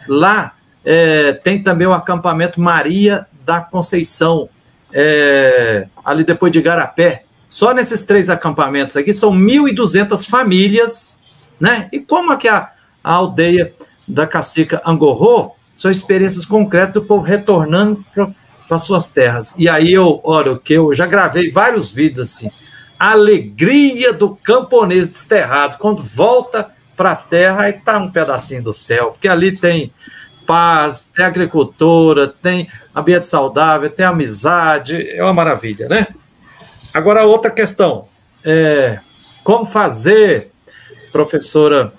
Lá tem também o acampamento Maria da Conceição, ali depois de Igarapé. Só nesses 3 acampamentos aqui são 1.200 famílias, né? E como é que a aldeia da Cacica Angorro são experiências concretas do povo retornando para suas terras. E aí eu já gravei vários vídeos assim. A alegria do camponês desterrado, quando volta para a terra, aí está um pedacinho do céu, porque ali tem paz, tem agricultura, tem ambiente saudável, tem amizade, é uma maravilha, né? Agora, outra questão, como fazer, professora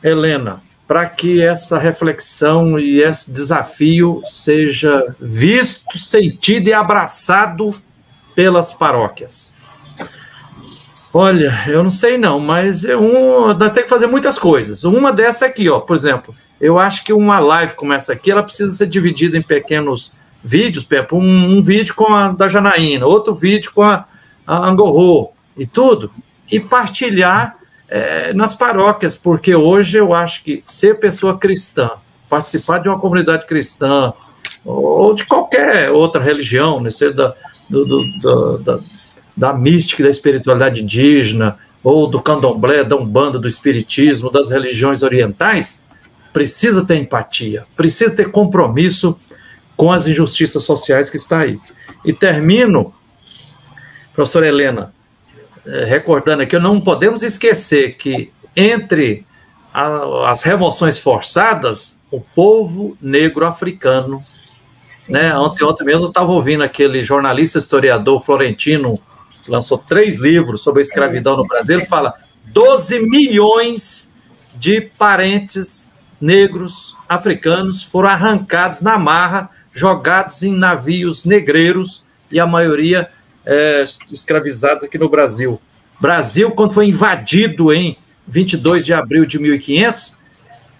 Helena, para que essa reflexão e esse desafio seja visto, sentido e abraçado pelas paróquias? Olha, eu não sei não, mas tem que fazer muitas coisas. Uma dessa aqui, ó, por exemplo, eu acho que uma live como essa aqui, ela precisa ser dividida em pequenos vídeos, Pepe, um vídeo com a da Janaína, outro vídeo com a Angorro e tudo, e partilhar nas paróquias, porque hoje eu acho que ser pessoa cristã, participar de uma comunidade cristã, ou de qualquer outra religião, né, ser da mística, da espiritualidade indígena, ou do candomblé, da umbanda, do espiritismo, das religiões orientais, precisa ter empatia, precisa ter compromisso com as injustiças sociais que está aí. E termino, professora Helena, recordando aqui, não podemos esquecer que entre as remoções forçadas, o povo negro africano, né? Ontem mesmo eu estava ouvindo aquele jornalista historiador florentino, que lançou 3 livros sobre a escravidão no Brasil, ele fala 12 milhões de parentes negros africanos foram arrancados na marra, jogados em navios negreiros e a maioria escravizados aqui no Brasil. Brasil, quando foi invadido em 22 de abril de 1500,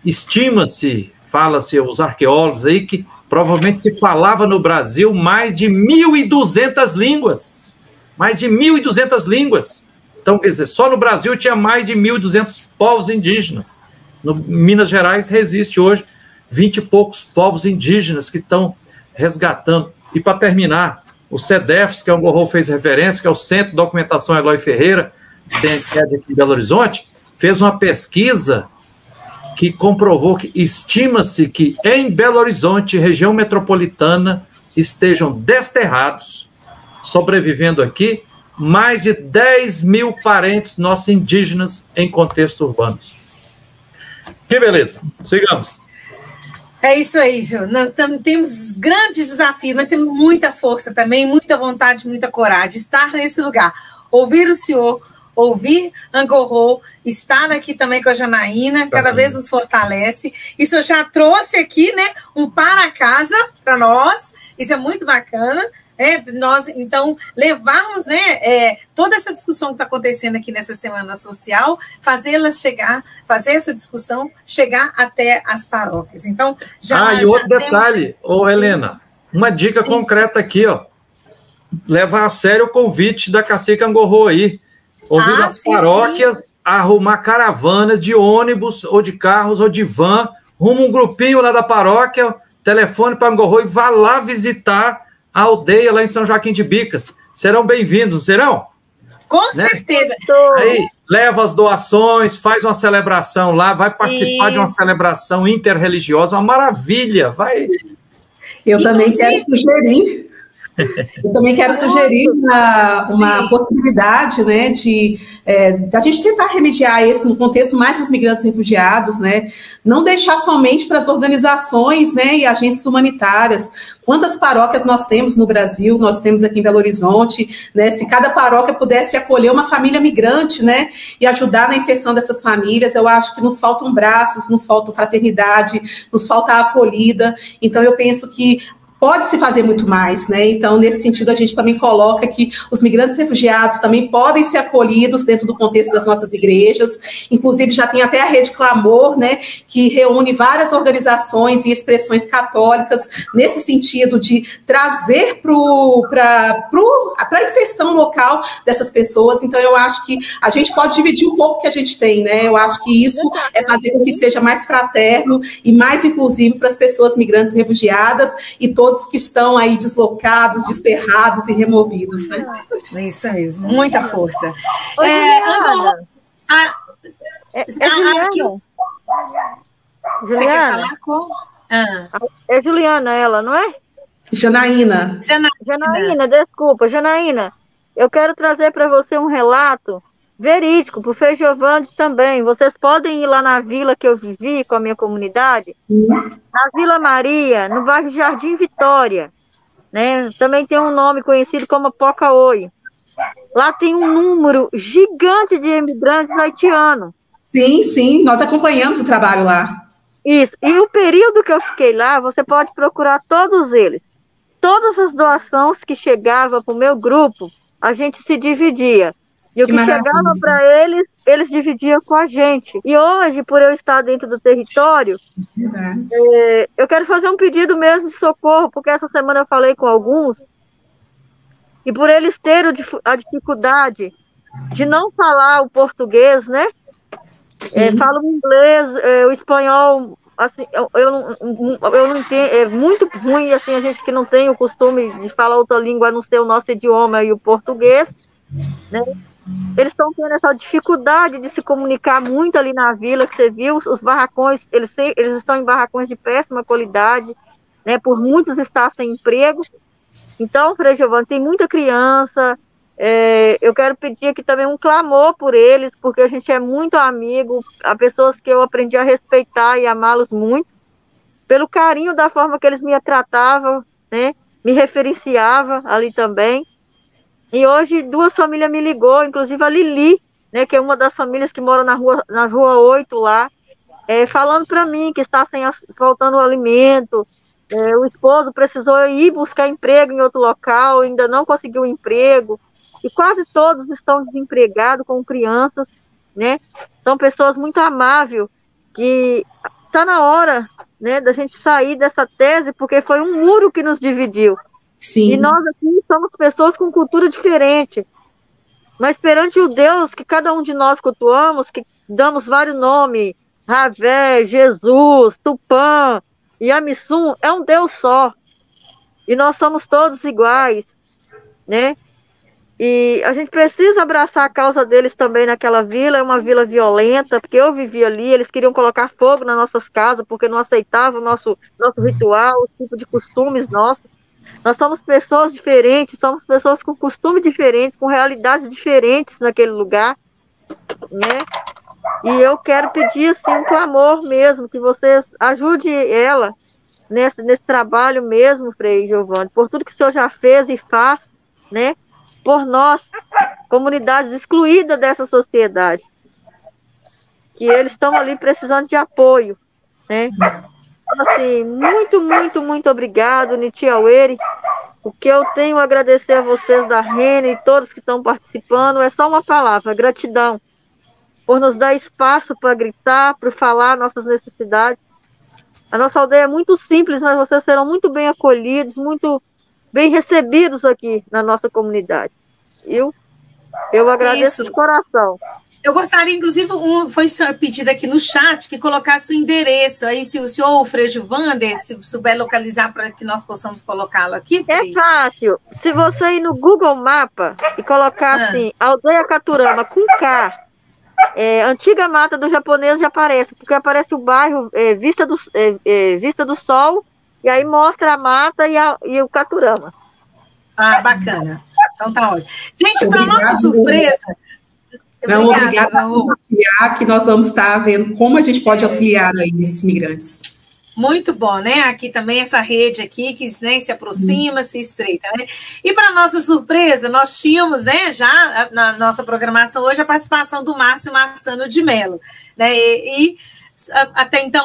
estima-se, fala-se os arqueólogos aí, que provavelmente se falava no Brasil mais de 1.200 línguas. Mais de 1.200 línguas. Então, quer dizer, só no Brasil tinha mais de 1.200 povos indígenas. No Minas Gerais resiste hoje 20 e poucos povos indígenas que estão resgatando. E para terminar, o CEDEFS, que a Angorro fez referência, que é o Centro de Documentação Eloy Ferreira, que tem sede aqui em Belo Horizonte, fez uma pesquisa que comprovou que estima-se que em Belo Horizonte, região metropolitana, estejam desterrados, sobrevivendo aqui, mais de 10 mil parentes nossos indígenas em contextos urbanos. Que beleza. Sigamos. É isso aí, Gil. Nós temos grandes desafios, mas temos muita força também, muita vontade, muita coragem. Estar nesse lugar, ouvir o senhor, ouvir Angorro, estar aqui também com a Janaína, cada vez nos fortalece. Isso eu já trouxe aqui, né, um para casa para nós, isso é muito bacana. Nós, então, levarmos, né, toda essa discussão que está acontecendo aqui nessa Semana Social, fazer essa discussão chegar até as paróquias. Então, e outro detalhe, Helena, uma dica concreta aqui, ó, levar a sério o convite da Cacica Angorro aí, convide as paróquias a arrumar caravanas de ônibus, ou de carros, ou de van, rumo um grupinho lá da paróquia, telefone para Angorro e vá lá visitar a aldeia lá em São Joaquim de Bicas. Serão bem-vindos, serão? Com certeza. Aí, leva as doações, faz uma celebração lá, vai participar de uma celebração interreligiosa, uma maravilha, vai. Eu também quero sugerir. Eu também quero sugerir uma possibilidade, né, de a gente tentar remediar esse no contexto mais dos migrantes e refugiados, né, não deixar somente para as organizações, né, e agências humanitárias. Quantas paróquias nós temos no Brasil, nós temos aqui em Belo Horizonte, né, se cada paróquia pudesse acolher uma família migrante, né, e ajudar na inserção dessas famílias, eu acho que nos faltam braços, nos falta fraternidade, nos falta a acolhida. Então eu penso que pode-se fazer muito mais, né? Então, nesse sentido, a gente também coloca que os migrantes e refugiados também podem ser acolhidos dentro do contexto das nossas igrejas. Inclusive, já tem até a Rede Clamor, né? Que reúne várias organizações e expressões católicas nesse sentido de trazer para a inserção local dessas pessoas. Então, eu acho que a gente pode dividir um pouco que a gente tem, né? Eu acho que isso é fazer com que seja mais fraterno e mais inclusivo para as pessoas migrantes e refugiadas e todos que estão aí deslocados, desterrados e removidos, né? Isso mesmo, muita força. Juliana. Você quer falar com? É Juliana ela, não é? Janaína, desculpa, Janaína. Eu quero trazer para você um relato verídico, para o Frei Giovanni também. Vocês podem ir lá na vila que eu vivi com a minha comunidade, na Vila Maria, no bairro Jardim Vitória, né? Também tem um nome conhecido como Pocaoi. Lá tem um número gigante de imigrantes haitianos. Sim, nós acompanhamos o trabalho lá. Isso, e o período que eu fiquei lá, você pode procurar todos eles. Todas as doações que chegavam para o meu grupo, a gente se dividia. E o que chegava para eles, eles dividiam com a gente. E hoje, por eu estar dentro do território, eu quero fazer um pedido mesmo de socorro, porque essa semana eu falei com alguns, e por eles terem a dificuldade de não falar o português, né? Falam o inglês, o espanhol, assim, eu não entendo, é muito ruim, assim, a gente que não tem o costume de falar outra língua, a não ser o nosso idioma e o português, né? Eles estão tendo essa dificuldade de se comunicar muito ali na vila, que você viu, os barracões, eles estão em barracões de péssima qualidade, né, por muitos estar sem emprego. Então, Frei Giovanni, tem muita criança, eu quero pedir aqui também um clamor por eles, porque a gente é muito amigo, há pessoas que eu aprendi a respeitar e amá-los muito, pelo carinho da forma que eles me tratavam, né, me referenciava ali também. E hoje 2 famílias me ligou, inclusive a Lili, né, que é uma das famílias que mora na rua 8 lá, falando para mim que está faltando alimento, o esposo precisou ir buscar emprego em outro local, ainda não conseguiu um emprego, e quase todos estão desempregados com crianças, né? São pessoas muito amáveis, que está na hora, né, da gente sair dessa tese, porque foi um muro que nos dividiu. Sim. E nós aqui somos pessoas com cultura diferente, mas perante o Deus que cada um de nós cultuamos, que damos vários nomes, Ravé, Jesus, Tupã, Yamissum, é um Deus só, e nós somos todos iguais, né? E a gente precisa abraçar a causa deles também naquela vila, é uma vila violenta, porque eu vivi ali, eles queriam colocar fogo nas nossas casas, porque não aceitavam o nosso ritual, o tipo de costumes nossos. Nós somos pessoas diferentes, somos pessoas com costumes diferentes, com realidades diferentes naquele lugar, né? E eu quero pedir, assim, um clamor mesmo, que vocês ajudem ela nesse trabalho mesmo, Frei Giovanni, por tudo que o senhor já fez e faz, né? Por nós, comunidades excluídas dessa sociedade, que eles estão ali precisando de apoio, né? Então, assim, muito obrigado, Nitiaueri. O que eu tenho a agradecer a vocês da Rene e todos que estão participando é só uma palavra: gratidão, por nos dar espaço para gritar, para falar nossas necessidades. A nossa aldeia é muito simples, mas vocês serão muito bem acolhidos, muito bem recebidos aqui na nossa comunidade. Eu agradeço de coração. Eu gostaria, inclusive, foi pedido aqui no chat que colocasse o endereço. Aí, se o senhor, o Frei Gilvander, se souber localizar para que nós possamos colocá-lo aqui. Frei. É fácil. Se você ir no Google Mapa e colocar assim, Aldeia Caturama com K, Antiga Mata do Japonês já aparece, porque aparece o bairro Vista do Sol, e aí mostra a mata e o Caturama. Ah, bacana. Então tá ótimo. Gente, para nossa surpresa... Não, obrigada que nós vamos estar vendo como a gente pode auxiliar aí esses migrantes. Muito bom, né? Aqui também essa rede aqui que, né, se aproxima, se estreita, né? E para nossa surpresa, nós tínhamos, né, já na nossa programação hoje a participação do Márcio Massano de Mello, né? E até então,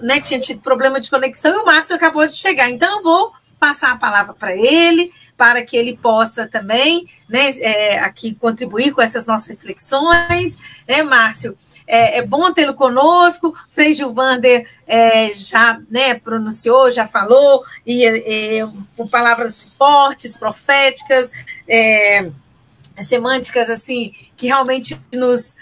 né, tinha tido problema de conexão e o Márcio acabou de chegar. Então eu vou passar a palavra para ele, para que ele possa também, né, aqui contribuir com essas nossas reflexões, né, Márcio? É bom tê-lo conosco. Frei Gilvander já, né, pronunciou, já falou, com palavras fortes, proféticas, semânticas assim, que realmente nos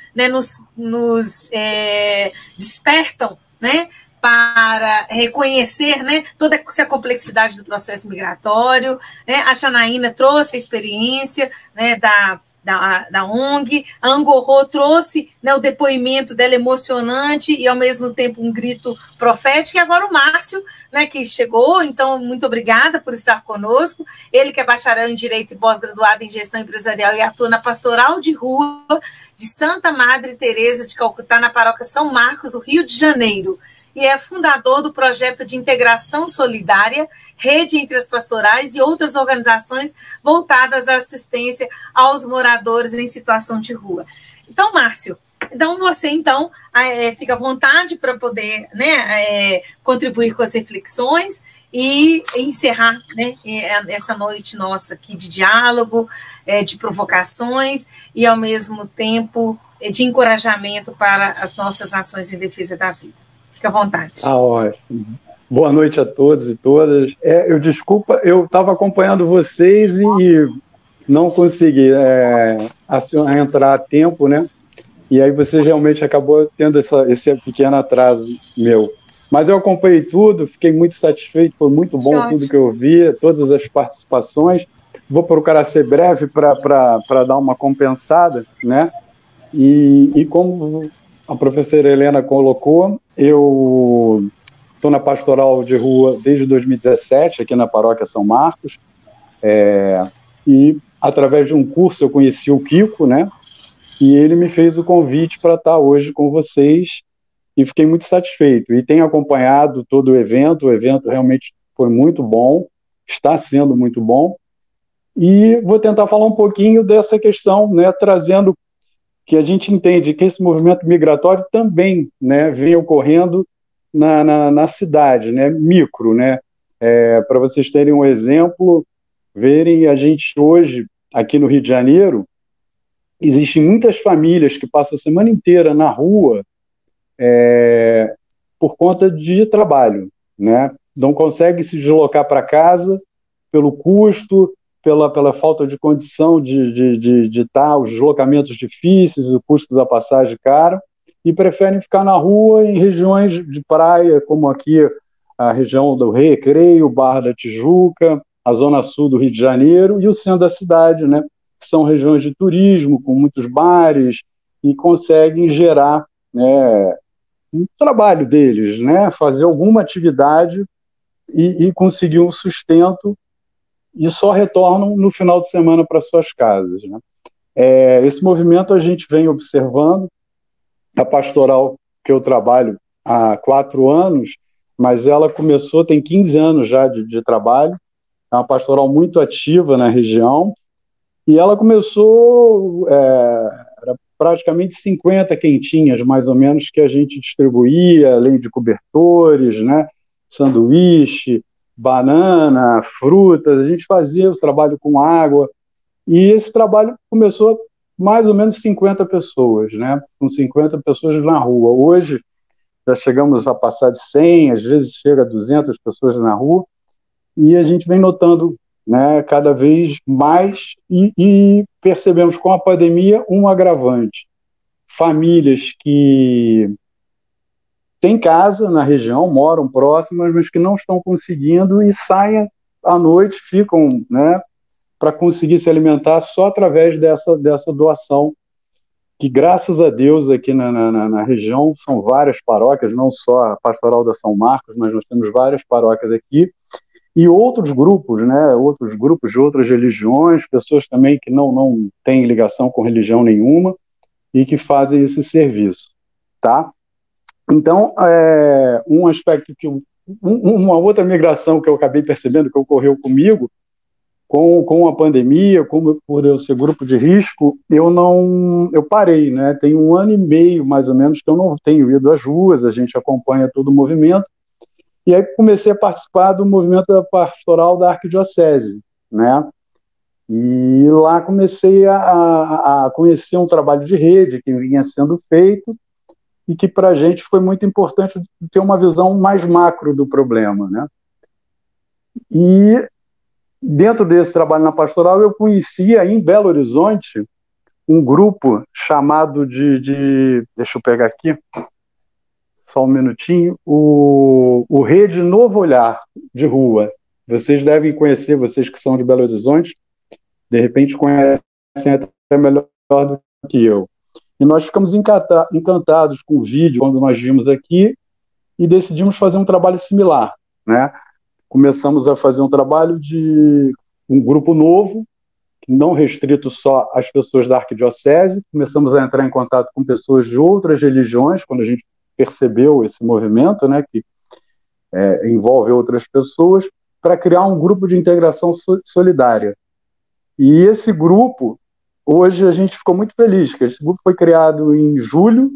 despertam, né, para reconhecer, né, toda essa complexidade do processo migratório, né? A Xanaína trouxe a experiência, né, da ONG, a Angorô trouxe, né, o depoimento dela emocionante e, ao mesmo tempo, um grito profético, e agora o Márcio, né, que chegou, então, muito obrigada por estar conosco, ele que é bacharel em Direito e pós-graduado em Gestão Empresarial e atua na Pastoral de Rua de Santa Madre Teresa de Calcutá, na paróquia São Marcos, do Rio de Janeiro, e é fundador do projeto de integração solidária, Rede entre as Pastorais e outras organizações voltadas à assistência aos moradores em situação de rua. Então, Márcio, você fica à vontade para poder, né, contribuir com as reflexões e encerrar, né, essa noite nossa aqui de diálogo, de provocações e, ao mesmo tempo, de encorajamento para as nossas ações em defesa da vida. Fica à vontade. Ótimo. Boa noite a todos e todas. Eu estava acompanhando vocês e não consegui entrar a tempo, né? E aí você realmente acabou tendo esse pequeno atraso meu. Mas eu acompanhei tudo, fiquei muito satisfeito, foi muito bom tudo que eu vi, todas as participações. Vou procurar ser breve para dar uma compensada, né? E como a professora Helena colocou, eu estou na Pastoral de Rua desde 2017, aqui na Paróquia São Marcos, e através de um curso eu conheci o Kiko, né? E ele me fez o convite para estar hoje com vocês e fiquei muito satisfeito. E tenho acompanhado todo o evento realmente foi muito bom, está sendo muito bom, e vou tentar falar um pouquinho dessa questão, né, trazendo que a gente entende que esse movimento migratório também, né, vem ocorrendo na cidade, né, micro, né, para vocês terem um exemplo, verem a gente hoje, aqui no Rio de Janeiro, existem muitas famílias que passam a semana inteira na rua por conta de trabalho, né, não conseguem se deslocar para casa pelo custo, pela falta de condição de estar, os deslocamentos difíceis, o custo da passagem caro, e preferem ficar na rua em regiões de praia, como aqui a região do Recreio, Barra da Tijuca, a zona sul do Rio de Janeiro e o centro da cidade, né, que são regiões de turismo, com muitos bares, e conseguem gerar, né, um trabalho deles, né, fazer alguma atividade e conseguir um sustento, e só retornam no final de semana para suas casas, né? Esse movimento a gente vem observando, a pastoral que eu trabalho há 4 anos, mas ela começou, tem 15 anos já de trabalho, é uma pastoral muito ativa na região, e ela começou, era praticamente 50 quentinhas, mais ou menos, que a gente distribuía, além de cobertores, né, sanduíche, banana, frutas, a gente fazia o trabalho com água, e esse trabalho começou mais ou menos 50 pessoas, né? Com 50 pessoas na rua. Hoje já chegamos a passar de 100, às vezes chega a 200 pessoas na rua, e a gente vem notando, né, cada vez mais, e percebemos com a pandemia um agravante. famílias que têm casa na região, moram próximas, mas que não estão conseguindo e saem à noite, ficam, né, para conseguir se alimentar só através dessa doação, que graças a Deus aqui na região são várias paróquias, não só a Pastoral da São Marcos, mas nós temos várias paróquias aqui, e outros grupos, né, outros grupos de outras religiões, pessoas também que não têm ligação com religião nenhuma e que fazem esse serviço, tá? Então, um aspecto uma outra migração que eu acabei percebendo que ocorreu comigo, com a pandemia, por eu ser grupo de risco, eu parei, né? Tem 1 ano e meio, mais ou menos, que eu não tenho ido às ruas, a gente acompanha todo o movimento, e aí comecei a participar do movimento da pastoral da Arquidiocese, né? E lá comecei a conhecer um trabalho de rede que vinha sendo feito e que para a gente foi muito importante ter uma visão mais macro do problema, né? E dentro desse trabalho na pastoral, eu conhecia em Belo Horizonte um grupo chamado deixa eu pegar aqui, só um minutinho, o Rede Novo Olhar de Rua. Vocês devem conhecer, vocês que são de Belo Horizonte, de repente conhecem até melhor do que eu. E nós ficamos encantados com o vídeo quando nós vimos aqui e decidimos fazer um trabalho similar, né? Começamos a fazer um trabalho de um grupo novo, não restrito só às pessoas da Arquidiocese, começamos a entrar em contato com pessoas de outras religiões, quando a gente percebeu esse movimento, né, que envolve outras pessoas, para criar um grupo de integração solidária. E esse grupo, hoje a gente ficou muito feliz, que esse grupo foi criado em julho,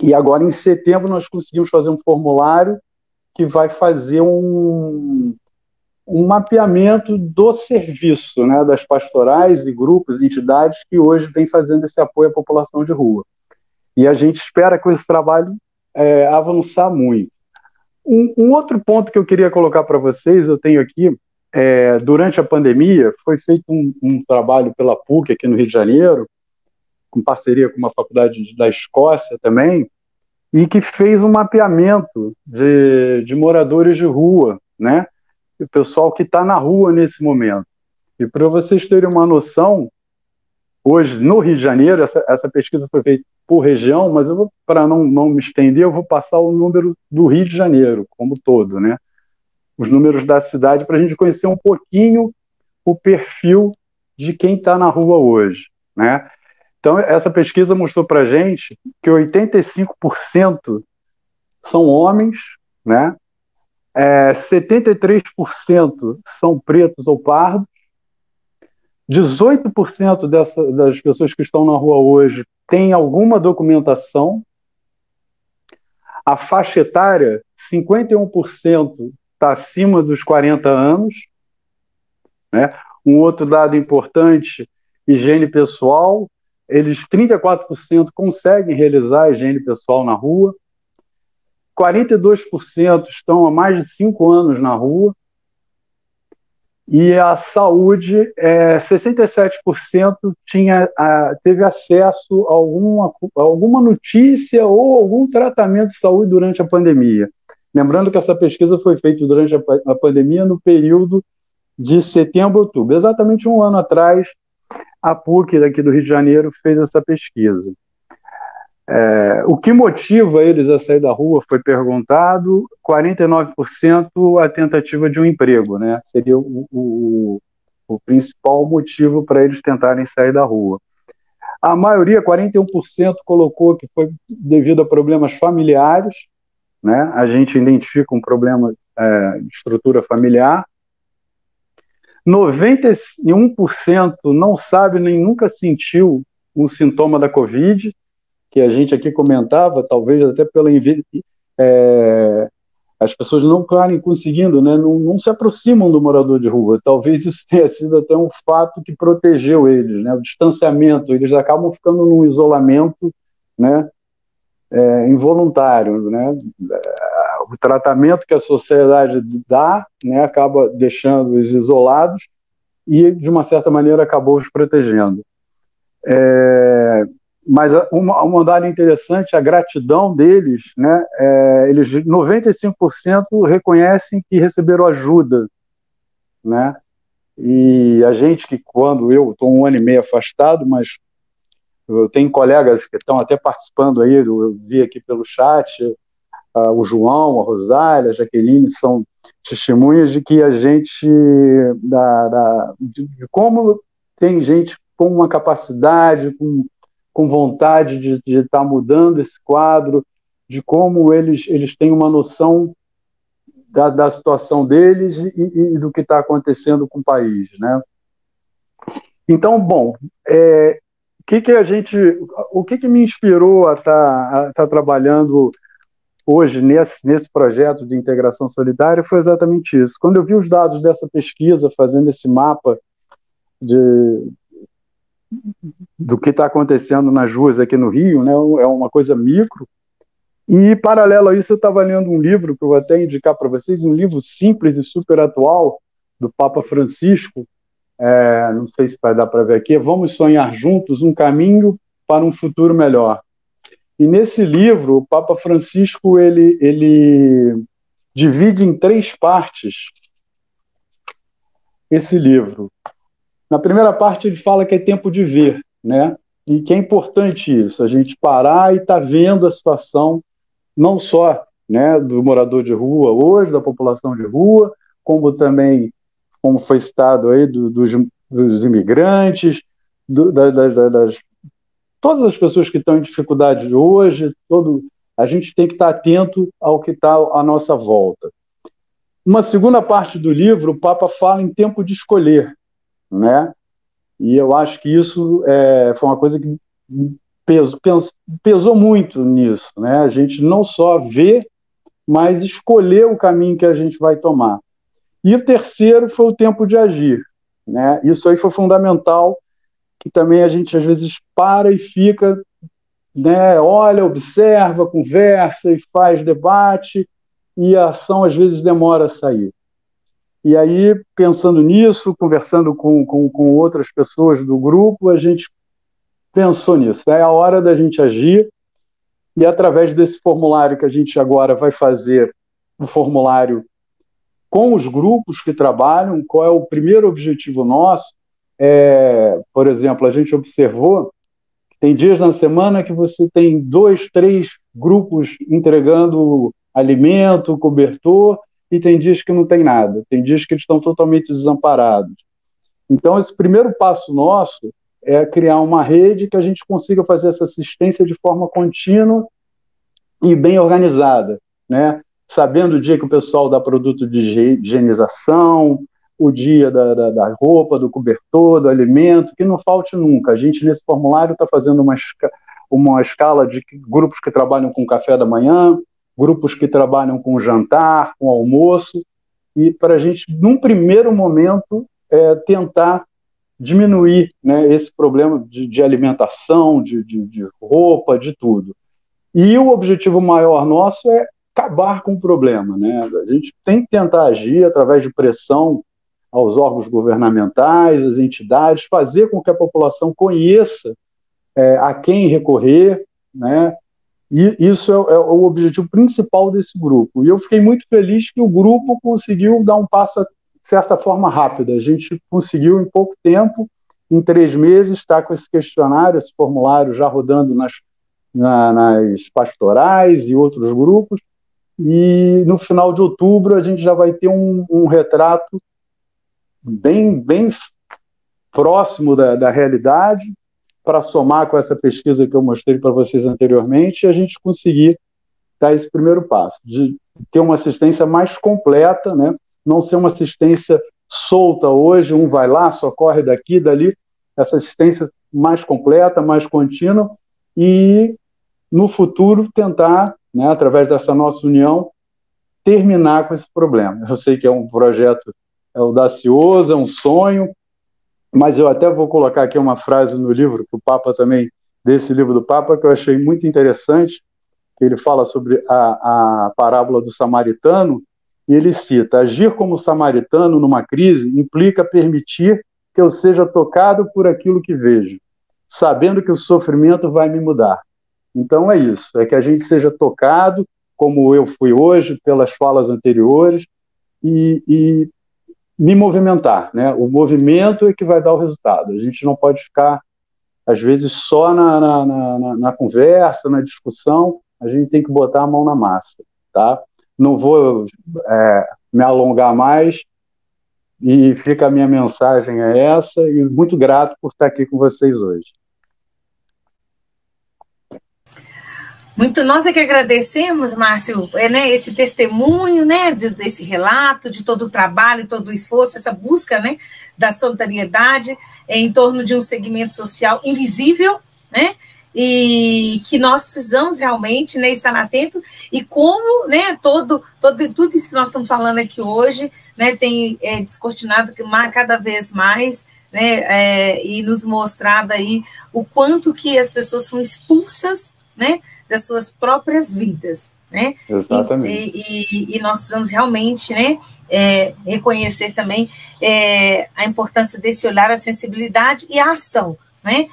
e agora em setembro nós conseguimos fazer um formulário que vai fazer um mapeamento do serviço, né, das pastorais e grupos e entidades que hoje vêm fazendo esse apoio à população de rua. E a gente espera com esse trabalho avançar muito. Um outro ponto que eu queria colocar para vocês, eu tenho aqui, durante a pandemia, foi feito um trabalho pela PUC aqui no Rio de Janeiro, com parceria com uma faculdade da Escócia também, e que fez um mapeamento de moradores de rua, né? O pessoal que está na rua nesse momento. E para vocês terem uma noção, hoje no Rio de Janeiro, essa pesquisa foi feita por região, mas eu para não me estender, eu vou passar o número do Rio de Janeiro como todo, né? Os números da cidade, para a gente conhecer um pouquinho o perfil de quem está na rua hoje, né? Então, essa pesquisa mostrou para a gente que 85% são homens, né? 73% são pretos ou pardos, 18% das pessoas que estão na rua hoje têm alguma documentação, a faixa etária, 51% está acima dos 40 anos, né? Um outro dado importante, higiene pessoal, 34% conseguem realizar a higiene pessoal na rua, 42% estão há mais de 5 anos na rua, e a saúde, 67% teve acesso a alguma notícia ou algum tratamento de saúde durante a pandemia. Lembrando que essa pesquisa foi feita durante a pandemia no período de setembro a outubro. Exatamente 1 ano atrás, a PUC daqui do Rio de Janeiro fez essa pesquisa. O que motiva eles a sair da rua foi perguntado, 49% a tentativa de um emprego, né? Seria o principal motivo para eles tentarem sair da rua. A maioria, 41%, colocou que foi devido a problemas familiares, né? A gente identifica um problema de estrutura familiar. 91% não sabe nem nunca sentiu um sintoma da Covid, que a gente aqui comentava, talvez até pela as pessoas não estarem conseguindo, né, não se aproximam do morador de rua. Talvez isso tenha sido até um fato que protegeu eles, né, o distanciamento. Eles acabam ficando num isolamento, né, involuntário, né. O tratamento que a sociedade dá, né, acaba deixando-os isolados e, de uma certa maneira, acabou os protegendo. mas um dado interessante, a gratidão deles, né? Eles 95% reconhecem que receberam ajuda, né? E a gente que, quando eu estou 1 ano e meio afastado, mas eu tenho colegas que estão até participando aí, eu vi aqui pelo chat, o João, a Rosália, a Jaqueline, são testemunhas de que a gente, de como tem gente com uma capacidade, com vontade de estar mudando esse quadro, de como eles têm uma noção da situação deles e do que está acontecendo com o país, né? Então, bom, o que me inspirou a estar trabalhando hoje nesse projeto de integração solidária foi exatamente isso. Quando eu vi os dados dessa pesquisa, fazendo esse mapa do que está acontecendo nas ruas aqui no Rio, né, é uma coisa micro, e paralelo a isso eu estava lendo um livro que eu vou até indicar para vocês, um livro simples e super atual do Papa Francisco, não sei se vai dar para ver aqui, Vamos Sonhar Juntos, um caminho para um futuro melhor. E nesse livro, o Papa Francisco ele divide em 3 partes esse livro. Na primeira parte ele fala que é tempo de ver, né? E que é importante isso, a gente parar e estar vendo a situação não só, né, do morador de rua hoje, da população de rua, como também, como foi citado aí, dos imigrantes, todas as pessoas que estão em dificuldade hoje, a gente tem que estar atento ao que está à nossa volta. Uma segunda parte do livro, o Papa fala em tempo de escolher, né? E eu acho que isso foi uma coisa que pesou muito nisso, né? A gente não só ver, mas escolher o caminho que a gente vai tomar. E o terceiro foi o tempo de agir, né? Isso aí foi fundamental, que também a gente às vezes para e fica, né? Olha, observa, conversa e faz debate, e a ação às vezes demora a sair. E aí, pensando nisso, conversando com outras pessoas do grupo, a gente pensou nisso. É a hora da gente agir, e através desse formulário que a gente agora vai fazer, um formulário com os grupos que trabalham, qual é o primeiro objetivo nosso? Por exemplo, a gente observou que tem dias na semana que você tem 2, 3 grupos entregando alimento, cobertor, e tem dias que não tem nada, tem dias que eles estão totalmente desamparados. Então, esse primeiro passo nosso é criar uma rede que a gente consiga fazer essa assistência de forma contínua e bem organizada, né? Sabendo o dia que o pessoal dá produto de higienização, o dia da roupa, do cobertor, do alimento, que não falte nunca. A gente, nesse formulário, está fazendo uma escala de grupos que trabalham com café da manhã, grupos que trabalham com jantar, com almoço, e para a gente, num primeiro momento, tentar diminuir, né, esse problema de alimentação, de roupa, de tudo. E o objetivo maior nosso é acabar com o problema, né? A gente tem que tentar agir através de pressão aos órgãos governamentais, às entidades, fazer com que a população conheça a quem recorrer, né? E isso é o objetivo principal desse grupo. E eu fiquei muito feliz que o grupo conseguiu dar um passo, de certa forma, rápido. A gente conseguiu, em pouco tempo, em 3 meses, estar com esse questionário, esse formulário já rodando nas pastorais e outros grupos, e no final de outubro a gente já vai ter um retrato bem próximo da realidade, para somar com essa pesquisa que eu mostrei para vocês anteriormente, e a gente conseguir dar esse primeiro passo, de ter uma assistência mais completa, né? Não ser uma assistência solta hoje, um vai lá, socorre daqui, dali, essa assistência mais completa, mais contínua, e no futuro tentar, né, através dessa nossa união, terminar com esse problema. Eu sei que é um projeto audacioso, é um sonho, mas eu até vou colocar aqui uma frase no livro, que o Papa também, desse livro do Papa, que eu achei muito interessante, que ele fala sobre a parábola do samaritano, e ele cita: agir como samaritano numa crise implica permitir que eu seja tocado por aquilo que vejo, sabendo que o sofrimento vai me mudar. Então é isso, é que a gente seja tocado, como eu fui hoje, pelas falas anteriores, e me movimentar, né? O movimento é que vai dar o resultado. A gente não pode ficar, às vezes, só na conversa, na discussão. A gente tem que botar a mão na massa, tá? Não vou me alongar mais, e fica a minha mensagem é essa, e muito grato por estar aqui com vocês hoje. Nós é que agradecemos, Márcio, né, esse testemunho, né, desse relato, de todo o trabalho, todo o esforço, essa busca, né, da solidariedade em torno de um segmento social invisível, né, e que nós precisamos realmente, né, estar atento, e como, né, tudo isso que nós estamos falando aqui hoje, né, tem descortinado cada vez mais, né, e nos mostrado aí o quanto que as pessoas são expulsas, né, das suas próprias vidas, né? Exatamente. E nós precisamos realmente, né, reconhecer também a importância desse olhar, a sensibilidade e a ação, né?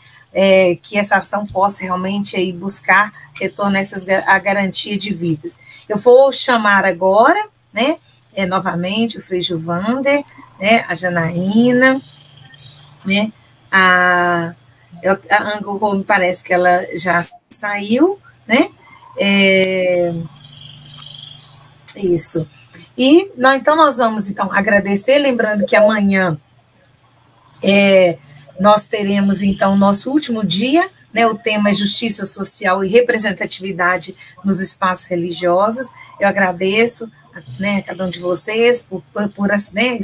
Que essa ação possa realmente aí buscar retorno a garantia de vidas. Eu vou chamar agora, né, novamente o Frei Gilvander, né, a Janaína, né, a Ango, me parece que ela já saiu, né? Isso. E então nós vamos agradecer, lembrando que amanhã nós teremos então o nosso último dia, né? O tema é Justiça Social e Representatividade nos Espaços Religiosos. Eu agradeço, né, a cada um de vocês por né,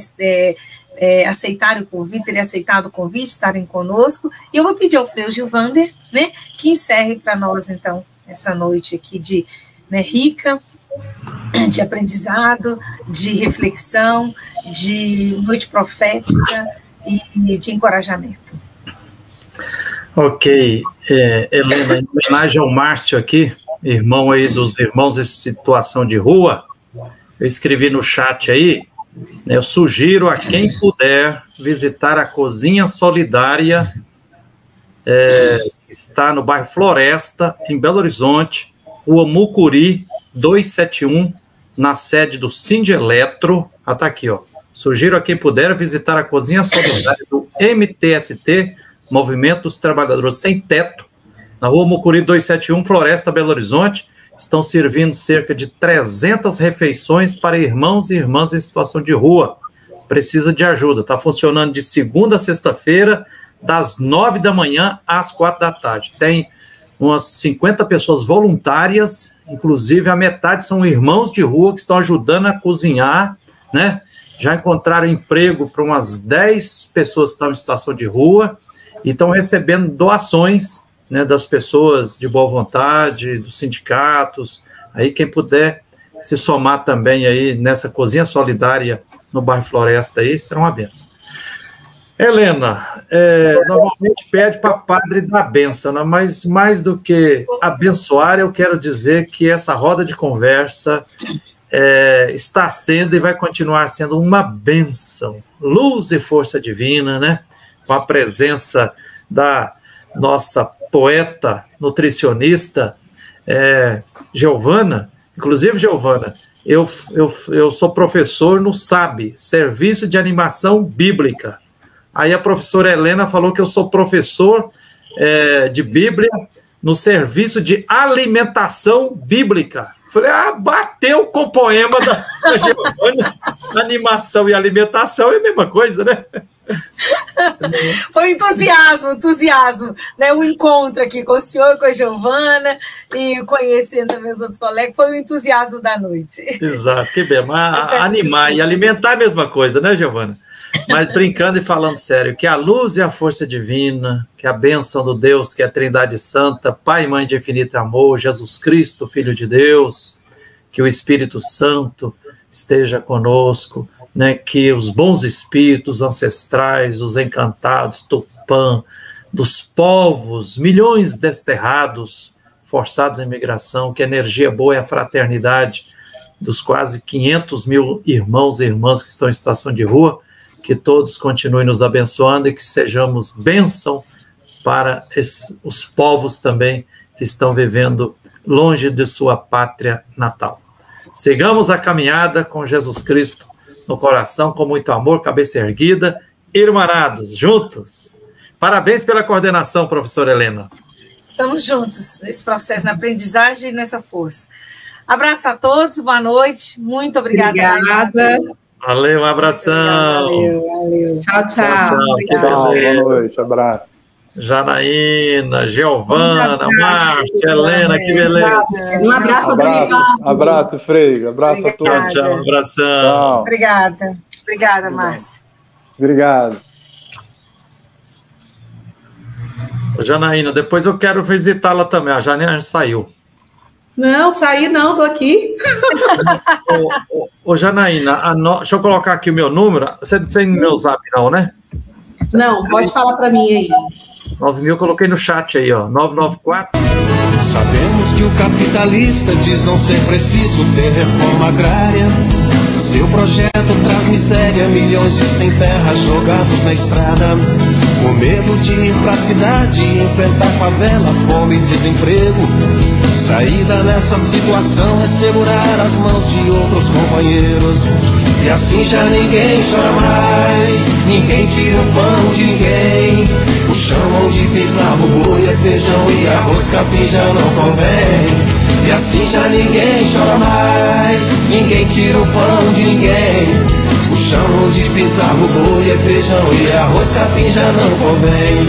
aceitarem o convite, terem aceitado o convite, estarem conosco. E eu vou pedir ao Frei Gilvander, né, que encerre para nós, então, essa noite aqui rica de aprendizado, de reflexão, de noite profética e de encorajamento. Ok. Helena, em homenagem ao Márcio aqui, irmão aí dos irmãos em situação de rua, eu escrevi no chat aí, né, eu sugiro a quem puder visitar a Cozinha Solidária, está no bairro Floresta, em Belo Horizonte, Rua Mucuri, 271, na sede do Sindeletro. Tá aqui, ó. Sugiro a quem puder visitar a Cozinha Solidária do MTST, Movimento dos Trabalhadores Sem Teto, na Rua Mucuri, 271, Floresta, Belo Horizonte. Estão servindo cerca de 300 refeições para irmãos e irmãs em situação de rua. Precisa de ajuda. Está funcionando de segunda a sexta-feira, das 9 da manhã às 4 da tarde. Tem umas 50 pessoas voluntárias, inclusive a metade são irmãos de rua que estão ajudando a cozinhar, né? Já encontraram emprego para umas 10 pessoas que estão em situação de rua e estão recebendo doações, né, das pessoas de boa vontade, dos sindicatos. Aí quem puder se somar também aí nessa Cozinha Solidária no bairro Floresta aí, será uma benção. Helena, normalmente pede para padre dar bênção, né? Mas mais do que abençoar, eu quero dizer que essa roda de conversa está sendo e vai continuar sendo uma bênção, luz e força divina, né? Com a presença da nossa poeta, nutricionista, Giovana. Inclusive, Giovana, eu sou professor no SAB, Serviço de Animação Bíblica. Aí a professora Helena falou que eu sou professor de Bíblia no Serviço de Alimentação Bíblica. Falei, bateu com o poema da Giovana. Animação e alimentação é a mesma coisa, né? Foi entusiasmo, né? O encontro aqui com o senhor e com a Giovana e conhecendo meus outros colegas, foi o entusiasmo da noite. Exato, que bem, mas animar e alimentar é a mesma coisa, né, Giovana? Mas brincando e falando sério, que a luz e a força divina, que a bênção do Deus, que é a Trindade Santa, Pai e Mãe de infinito amor, Jesus Cristo, Filho de Deus, que o Espírito Santo esteja conosco, né, que os bons espíritos ancestrais, os encantados, Tupã, dos povos, milhões desterrados, forçados em migração, que a energia boa é a fraternidade dos quase 500 mil irmãos e irmãs que estão em situação de rua, que todos continuem nos abençoando e que sejamos bênção para os povos também que estão vivendo longe de sua pátria natal. Sigamos a caminhada com Jesus Cristo no coração, com muito amor, cabeça erguida, irmanados, juntos. Parabéns pela coordenação, professora Helena. Estamos juntos nesse processo, na aprendizagem e nessa força. Abraço a todos, boa noite, muito obrigada. Obrigada. Valeu, um abração. Valeu. Tchau, tchau. Tchau, boa noite, abraço. Janaína, Giovana, Márcia, Helena, que beleza. Um abraço. Abraço, Frei. Abraço a todos. Tchau, um abração. Tchau. Obrigada, Márcia. Obrigado. Janaína, depois eu quero visitá-la também. A Janaína saiu. Não, saí não, tô aqui. Ô Janaína, deixa eu colocar aqui o meu número. Você não tem meu zap não, né? Não, pode falar para mim aí. 9.000 eu coloquei no chat aí, ó. 994. Sabemos que o capitalista diz não ser preciso ter reforma agrária. Seu projeto traz miséria, milhões de sem terra jogados na estrada. Com medo de ir pra cidade, enfrentar favela, fome e desemprego. Saída nessa situação é segurar as mãos de outros companheiros. E assim já ninguém chora mais, ninguém tira o pão de ninguém. O chão onde pisava o boi é feijão e arroz, capim já não convém. E assim já ninguém chora mais, ninguém tira o pão de ninguém. O chão onde pisava o boi é feijão e arroz, capim já não convém.